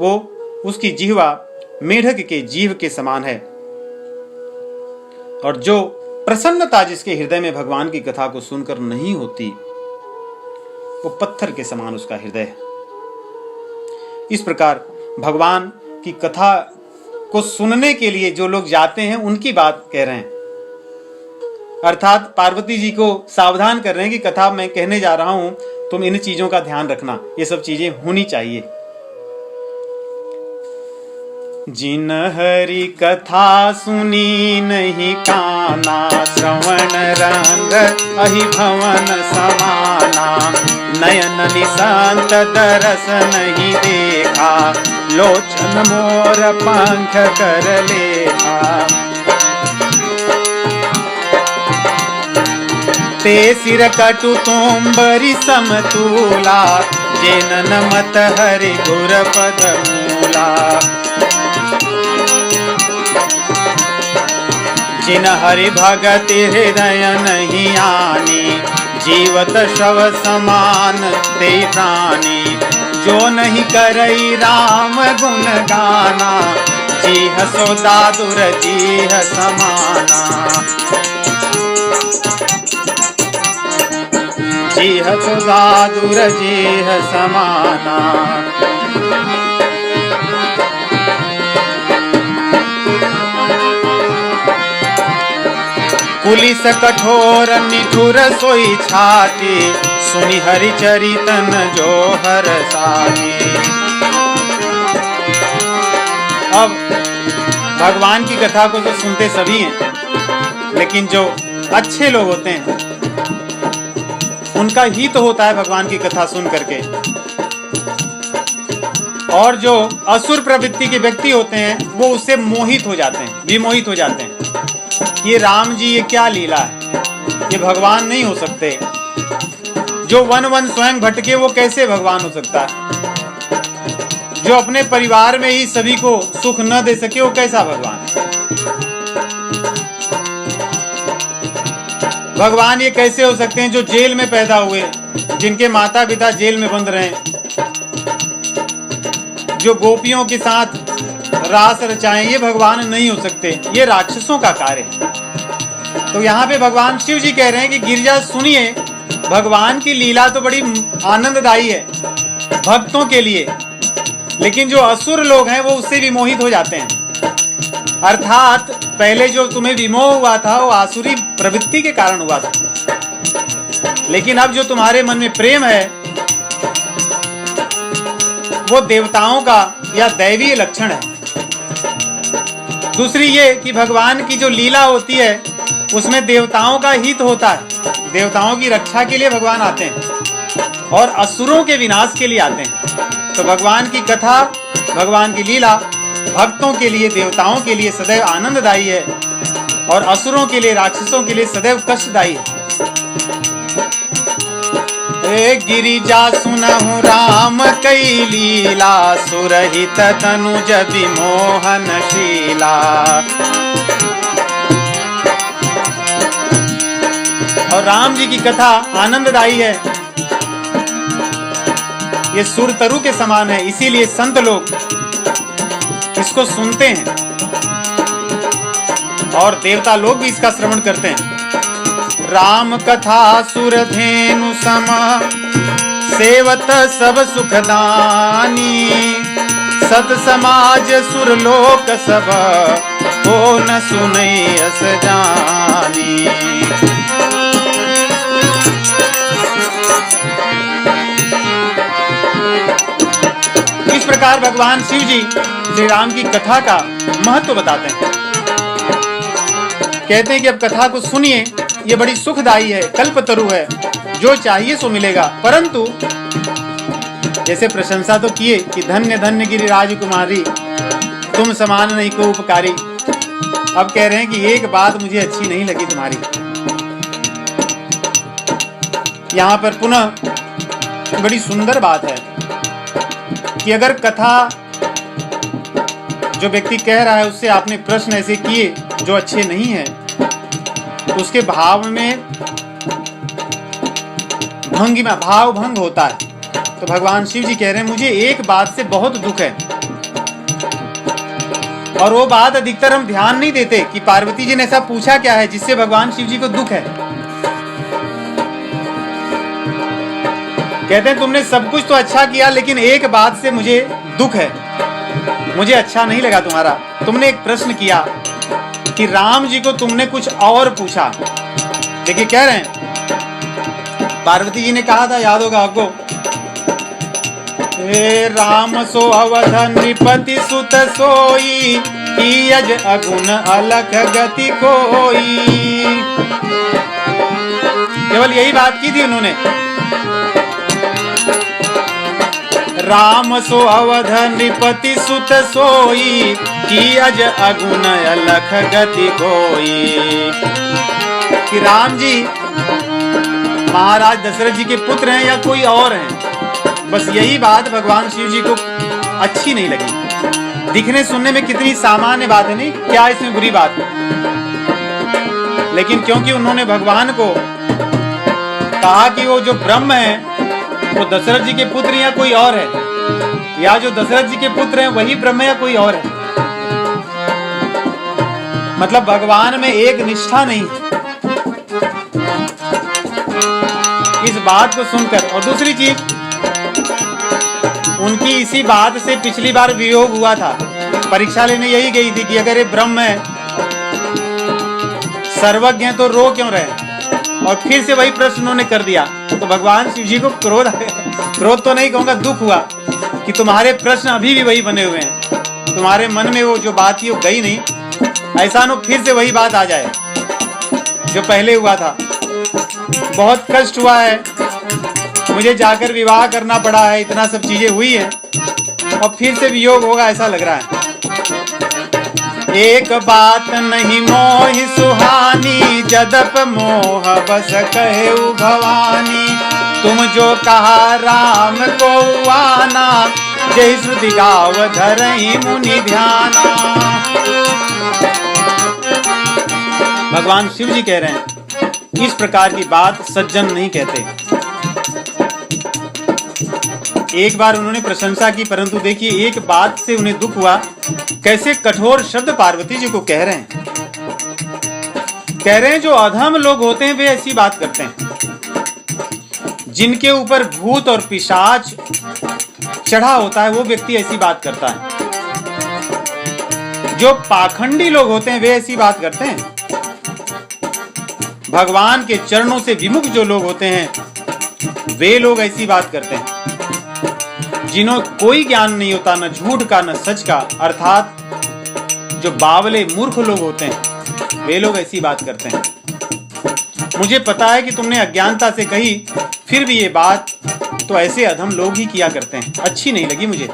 [SPEAKER 1] वो उसकी जिह्वा मेढक के जीभ के समान है। और जो प्रसन्नता जिसके हृदय में भगवान की कथा को सुनकर नहीं होती, वो पत्थर के समान उसका हृदय है। इस प्रकार भगवान की कथा को सुनने के लिए जो लोग जाते हैं उनकी बात कह रहे हैं। अर्थात पार्वती जी को सावधान कर रहे हैं कि कथा मैं कहने जा रहा हूं, तुम इन चीजों का ध्यान रखना, ये सब चीजें होनी चाहिए। जिन हरि कथा सुनी नहीं काना, श्रवण रंग अहि भवन समाना। नयन निशांत दरस नहीं देखा, लोचन मोर पंख कर लेखा। ते सिर कटु तोम्बरी समतूला, जेनन मत हरि गुर पद मूला। जिन हरि भगति हृदय नहीं आनी, जीवत शव समान ते प्राणी। जो नहीं करई राम गुण गाना, जीह सो दादुर जीह समाना। जीह सो दादुर जीह समाना। पुलिस कठोर निठुर सोई छाती, सुनि हरि चरितन जो हर साथी। अब भगवान की कथा को तो सुनते सभी हैं, लेकिन जो अच्छे लोग होते हैं उनका ही तो होता है भगवान की कथा सुन करके। और जो असुर प्रवृत्ति के व्यक्ति होते हैं वो उससे मोहित हो जाते हैं, विमोहित हो जाते हैं। ये राम जी ये क्या लीला है, ये भगवान नहीं हो सकते। जो वन वन स्वयं भटके वो कैसे भगवान हो सकता है। जो अपने परिवार में ही सभी को सुख न दे सके वो कैसा भगवान। भगवान ये कैसे हो सकते हैं जो जेल में पैदा हुए, जिनके माता पिता जेल में बंद रहे, जो गोपियों के साथ रास रचाएं, ये भगवान नहीं हो सकते, ये राक्षसों का कार्य है। तो यहाँ पे भगवान शिव जी कह रहे हैं कि गिरिजा सुनिए, भगवान की लीला तो बड़ी आनंददायी है भक्तों के लिए, लेकिन जो असुर लोग हैं वो उससे विमोहित हो जाते हैं। अर्थात पहले जो तुम्हें विमोह हुआ था वो आसुरी प्रवृत्ति के कारण हुआ था, लेकिन अब जो तुम्हारे मन में प्रेम है वो देवताओं का या दैवीय लक्षण है। दूसरी ये कि भगवान की जो लीला होती है उसमें देवताओं का हित होता है, देवताओं की रक्षा के लिए भगवान आते हैं और असुरों के विनाश के लिए आते हैं। तो भगवान की कथा, भगवान की लीला भक्तों के लिए, देवताओं के लिए सदैव आनंददायी है और असुरों के लिए, राक्षसों के लिए सदैव कष्टदायी है। गिरिजा सुनहु राम कई लीला, सुरहित तनुज विमोहन शीला। और राम जी की कथा आनंददायी है, ये सुरतरु के समान है, इसीलिए संत लोग इसको सुनते हैं और देवता लोग भी इसका श्रवण करते हैं। राम कथा सुरधेनु सम, सेवत सब सुखदानी। सत समाज सुरलोक सब, हो न सुनई अस जानी। इस प्रकार भगवान शिव जी श्री राम की कथा का महत्व बताते हैं। कहते हैं कि अब कथा को सुनिए, ये बड़ी सुखदायी है, कल्पतरु है, जो चाहिए सो मिलेगा। परंतु जैसे प्रशंसा तो किए कि धन्य धन्य गिरिराज कुमारी, तुम समान नहीं को उपकारी। अब कह रहे हैं कि एक बात मुझे अच्छी नहीं लगी तुम्हारी। यहाँ पर पुनः बड़ी सुंदर बात है कि अगर कथा जो व्यक्ति कह रहा है उससे आपने प्रश्न ऐसे किए जो अच्छे नहीं है, तो उसके भाव में भंगिमा, भाव भंग होता है। तो भगवान शिव जी कह रहे हैं मुझे एक बात से बहुत दुख है, और वो बात अधिकतर हम ध्यान नहीं देते कि पार्वती जी ने ऐसा पूछा क्या है जिससे भगवान शिव जी को दुख है। कहते हैं तुमने सब कुछ तो अच्छा किया, लेकिन एक बात से मुझे दुख है, मुझे अच्छा नहीं लगा तुम्हारा। तुमने एक प्रश्न किया कि राम जी को तुमने कुछ और पूछा, देखिए कह रहे हैं, पार्वती जी ने कहा था, याद होगा आपको, हे राम सो अवध नृपति सुत सोई, कीयज अगुण अलख गति कोई। केवल यही बात की थी उन्होंने, राम सो अवध नृपति सुत सोई, कीयज अगुण अलख गति कोई। कि राम जी महाराज दशरथ जी के पुत्र हैं या कोई और हैं, बस यही बात भगवान शिव जी को अच्छी नहीं लगी। दिखने सुनने में कितनी सामान्य बात है, नहीं क्या इसमें बुरी बात है, लेकिन क्योंकि उन्होंने भगवान को कहा कि वो जो ब्रह्म है वो दशरथ जी के पुत्र या कोई और है, या जो दशरथ जी के पुत्र हैं वही ब्रह्म या कोई और है, मतलब भगवान में एक निष्ठा नहीं है। इस बात को सुनकर, और दूसरी चीज, उनकी इसी बात से पिछली बार वियोग हुआ था। परीक्षा लेने यही गई थी कि अगर ये ब्रह्म है, सर्वज्ञ है, तो रो क्यों रहे, और फिर से वही प्रश्न उन्होंने कर दिया। तो भगवान शिव जी को क्रोध क्रोध तो नहीं कहूंगा, दुख हुआ कि तुम्हारे प्रश्न अभी भी वही बने हुए हैं, तुम्हारे मन में वो जो बात थी वो गई नहीं, ऐसा न फिर से वही बात आ जाए जो पहले हुआ था। बहुत कष्ट हुआ है, मुझे जाकर विवाह करना पड़ा है, इतना सब चीजें हुई है, और फिर से वियोग होगा ऐसा लग रहा है। एक बात नहीं मोहि सुहानी, जदप मोह बस कहेउ भवानी, तुम जो कहा राम को आना, जय श्रुति गाव धरहि मुनि ध्याना। भगवान शिव जी कह रहे हैं, इस प्रकार की बात सज्जन नहीं कहते। एक बार उन्होंने प्रशंसा की, परंतु देखिए एक बात से उन्हें दुख हुआ, कैसे कठोर शब्द पार्वती जी को कह रहे हैं। कह रहे हैं जो अधम लोग होते हैं वे ऐसी बात करते हैं, जिनके ऊपर भूत और पिशाच चढ़ा होता है वो व्यक्ति ऐसी बात करता है। जो पाखंडी लोग होते हैं वे ऐसी बात करते हैं। भगवान के चरणों से विमुख जो लोग होते हैं वे लोग ऐसी बात करते हैं। जिन्हों कोई ज्ञान नहीं होता, न झूठ का न सच का, अर्थात जो बावले मूर्ख लोग होते हैं वे लोग ऐसी बात करते हैं। मुझे पता है कि तुमने अज्ञानता से कही, फिर भी ये बात तो ऐसे अधम लोग ही किया करते हैं, अच्छी नहीं लगी मुझे।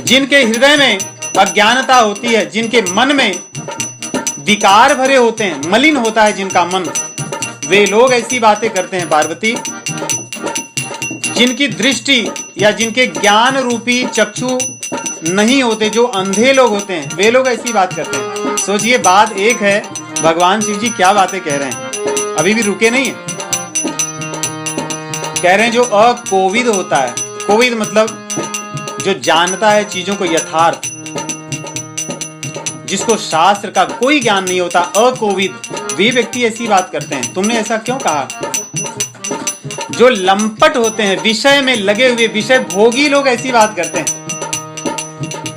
[SPEAKER 1] जिनके हृदय में अज्ञानता होती है, जिनके मन में विकार भरे होते हैं, मलिन होता है जिनका मन, वे लोग ऐसी बातें करते हैं पार्वती। जिनकी दृष्टि या जिनके ज्ञान रूपी चक्षु नहीं होते, जो अंधे लोग होते हैं, वे लोग ऐसी बात करते हैं। सोचिए बात एक है, भगवान शिव जी क्या बातें कह रहे हैं, अभी भी रुके नहीं है। कह रहे हैं जो अकोविद होता है, कोविद मतलब जो जानता है चीजों को यथार्थ, जिसको शास्त्र का कोई ज्ञान नहीं होता, अकोविद, वे व्यक्ति ऐसी बात करते हैं। तुमने ऐसा क्यों कहा? जो लंपट होते हैं, विषय में लगे हुए, विषय भोगी लोग ऐसी बात करते हैं,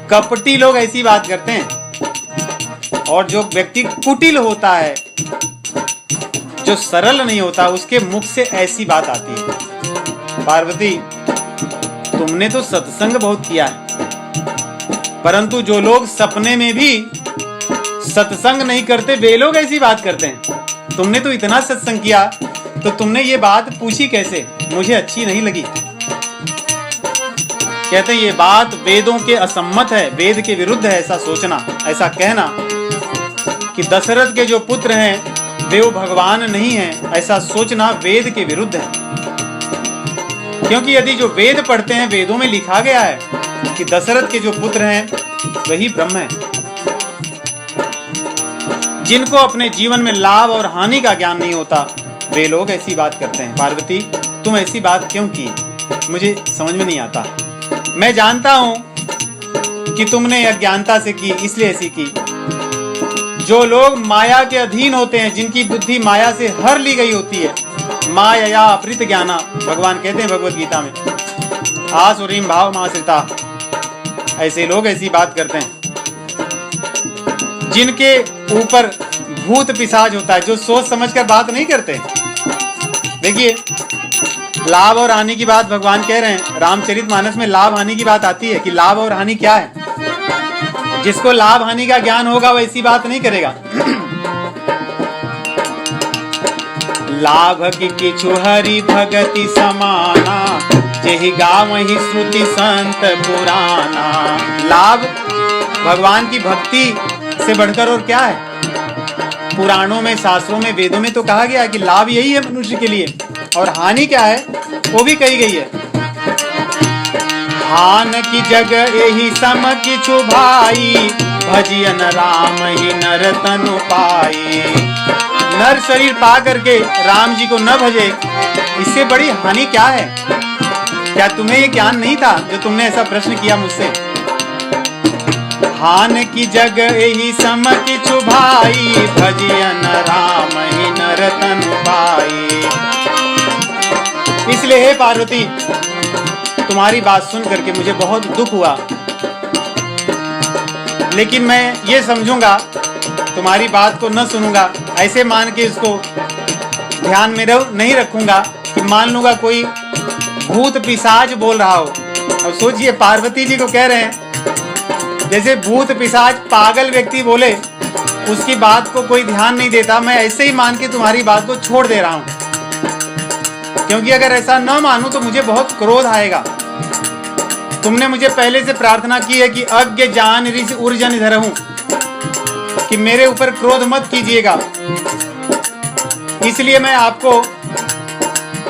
[SPEAKER 1] कपटी लोग ऐसी बात करते हैं, और जो व्यक्ति कुटिल होता है, जो सरल नहीं होता, उसके मुख से ऐसी बात आती है। पार्वती तुमने तो सत्संग बहुत किया है, परंतु जो लोग सपने में भी सत्संग नहीं करते वे लोग ऐसी बात करते हैं। तुमने तो इतना सत्संग किया, तो तुमने ये बात पूछी कैसे? मुझे अच्छी नहीं लगी। कहते हैं ये बात वेदों के असम्मत है, वेद के विरुद्ध है ऐसा सोचना, ऐसा कहना कि दशरथ के जो पुत्र हैं वे वो भगवान नहीं हैं, ऐसा सोचना वेद के विरुद्ध है। क्योंकि यदि जो वेद पढ़ते हैं, वेदों में लिखा गया है कि दशरथ के जो पुत्र हैं वही ब्रह्म है। जिनको अपने जीवन में लाभ और हानि का ज्ञान नहीं होता वे लोग ऐसी बात करते हैं। पार्वती तुम ऐसी बात क्यों की? मुझे समझ में नहीं आता। मैं जानता हूं कि तुमने अज्ञानता से की, इसलिए ऐसी की। जो लोग माया के अधीन होते हैं, जिनकी बुद्धि माया से हर ली गई होती है, माया अपहृत ज्ञाना, भगवान कहते हैं भगवत गीता में, आसुरीम भाव माश्रिता, ऐसे लोग ऐसी बात करते हैं। जिनके ऊपर भूत पिशाच होता है, जो सोच समझकर बात नहीं करते। देखिए, लाभ और हानि की बात भगवान कह रहे हैं। रामचरितमानस में लाभ हानि की बात आती है कि लाभ और हानि क्या है। जिसको लाभ हानि का ज्ञान होगा वो ऐसी बात नहीं करेगा। लाभ की किछु हरि भगति समाना, जेहि गावहि श्रुति संत पुराना। लाभ भगवान की भक्ति से बढ़कर और क्या है। पुराणों में, शास्त्रों में, वेदों में तो कहा गया है कि लाभ यही है मनुष्य के लिए, और हानि क्या है वो भी कही गई है। हान की जग यही सम किछु भाई, भजियन राम ही नर तनु पाई। नर शरीर पा करके राम जी को न भजे, इससे बड़ी हानि क्या है। क्या तुम्हें ये ज्ञान नहीं था जो तुमने ऐसा प्रश्न किया मुझसे। हान की जग यही सम किछु भाई, भजियन राम ही नर तनु पाई। इसलिए हे पार्वती, तुम्हारी बात सुन करके मुझे बहुत दुख हुआ, लेकिन मैं ये समझूंगा, तुम्हारी बात को न सुनूंगा, ऐसे मान के इसको ध्यान में नहीं रखूंगा कि मान लूंगा कोई भूत पिशाच बोल रहा हो। और सोचिए, पार्वती जी को कह रहे हैं जैसे भूत पिशाच पागल व्यक्ति बोले, उसकी बात को कोई ध्यान नहीं देता, मैं ऐसे ही मान के तुम्हारी बात को छोड़ दे रहा हूं। क्योंकि अगर ऐसा न मानूं तो मुझे बहुत क्रोध आएगा। तुमने मुझे पहले से प्रार्थना की है कि अज्ञ जान ऋषि उर्जन धरहूं, कि मेरे ऊपर क्रोध मत कीजिएगा। इसलिए मैं आपको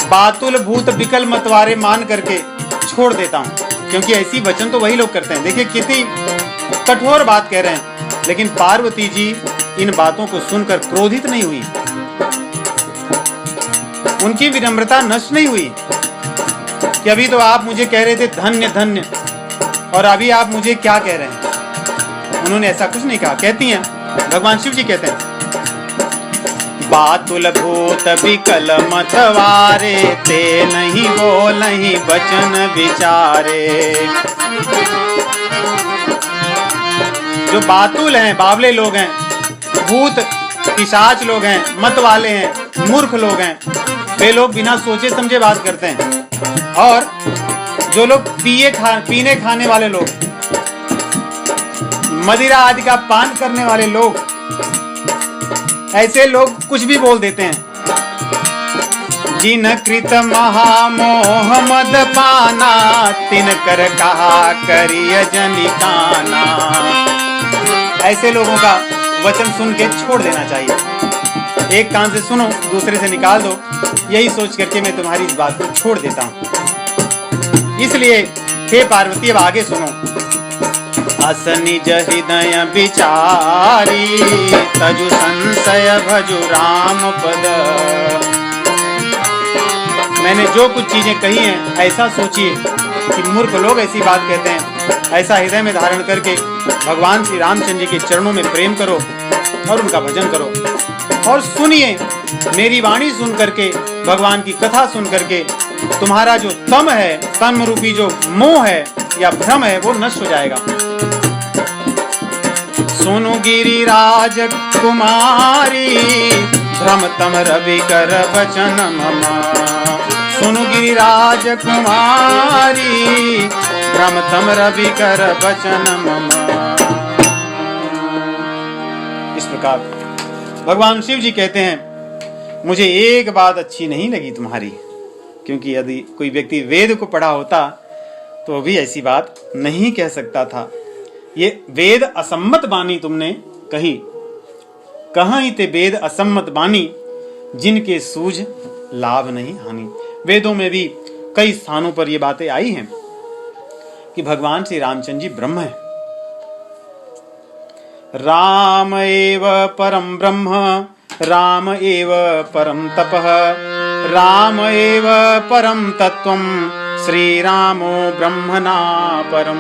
[SPEAKER 1] बातुल भूत विकल मतवारे मान करके छोड़ देता हूं। क्योंकि ऐसी वचन तो वही लोग करते हैं। देखिए कितनी कठोर बात कह रहे हैं, लेकिन पार्वती जी इन बातों को सुनकर क्रोधित नहीं हुई, उनकी विनम्रता नष्ट नहीं हुई कि अभी तो आप मुझे कह रहे थे धन्य धन्य, और अभी आप मुझे क्या कह रहे हैं। उन्होंने ऐसा कुछ नहीं कहा। कहती हैं, भगवान शिव जी कहते हैं, बातुल भूत विकल मतवारे, ते नहीं बोलहि वचन विचारे। जो बातुल हैं, बावले लोग हैं, भूत पिशाच लोग हैं, मत वाले हैं, मूर्ख लोग हैं, वे लोग बिना सोचे समझे बात करते हैं। और जो लोग पीने खाने वाले लोग, मदिरा आदि का पान करने वाले लोग, ऐसे लोग कुछ भी बोल देते हैं। जिन कृत महामोह मद पाना, तिन कर कहा करिय जनिकाना। ऐसे लोगों का वचन सुन के छोड़ देना चाहिए। एक कान से सुनो, दूसरे से निकाल दो, यही सोच करके मैं तुम्हारी इस बात को छोड़ देता हूँ। इसलिए हे पार्वती, अब आगे सुनो। अस निज हृदय विचारी, तजु संशय भजु राम पद। मैंने जो कुछ चीजें कही हैं, ऐसा सोचिए कि मूर्ख लोग ऐसी बात कहते हैं। ऐसा हृदय में धारण करके भगवान श्री रामचंद्र जी के चरणों में प्रेम करो और उनका भजन करो। और सुनिए, मेरी वाणी सुन करके, भगवान की कथा सुन करके तुम्हारा जो तम है, तम रूपी जो मोह है या भ्रम है, वो नष्ट हो जाएगा। सुनु गिरिराज कुमारी, भ्रम तम रवि कर बचन मम। सुनु गिरिराज कुमारी, भ्रम तम रवि कर बचन मम। इस प्रकार भगवान शिव जी कहते हैं, मुझे एक बात अच्छी नहीं लगी तुम्हारी, क्योंकि यदि कोई व्यक्ति वेद को पढ़ा होता तो भी ऐसी बात नहीं कह सकता था। ये वेद असम्मत बानी तुमने कही, कहाँ ही ते वेद असम्मत बानी, जिनके सूझ लाभ नहीं हानि। वेदों में भी कई स्थानों पर ये बातें आई हैं कि भगवान श्री रामचंद्र जी ब्रह्म है। राम एव परम ब्रह्म, राम एव परम तपः, राम एव परम तत्वम, श्री रामो ब्रह्मणा परम।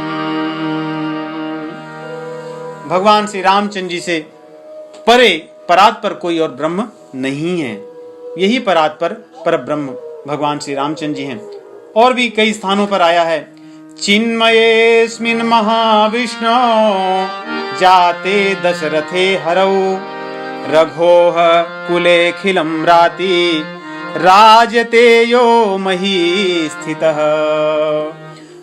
[SPEAKER 1] भगवान श्री रामचंद्र जी से परे, परात पर कोई और ब्रह्म नहीं है। यही परात पर पर ब्रह्म भगवान श्री रामचंद्र जी हैं। और भी कई स्थानों पर आया है, चिन्मयेस्मिन् महाविष्णु, जाते दशरथे हरौ, रघोः कुलेऽखिलं राति राजते यो मही स्थितः।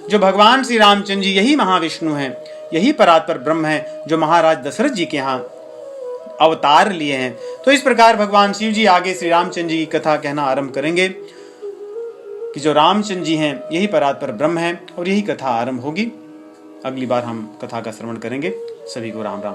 [SPEAKER 1] जो भगवान श्री रामचंद्र जी यही महाविष्णु हैं, यही परात्पर ब्रह्म है जो महाराज दशरथ जी के यहाँ अवतार लिए हैं। तो इस प्रकार भगवान शिव जी आगे श्री रामचंद्र जी की कथा कहना आरंभ करेंगे कि जो रामचंद्र जी हैं यही परात्पर ब्रह्म है, और यही कथा आरंभ होगी। अगली बार हम कथा का श्रवण करेंगे। सभी को राम राम।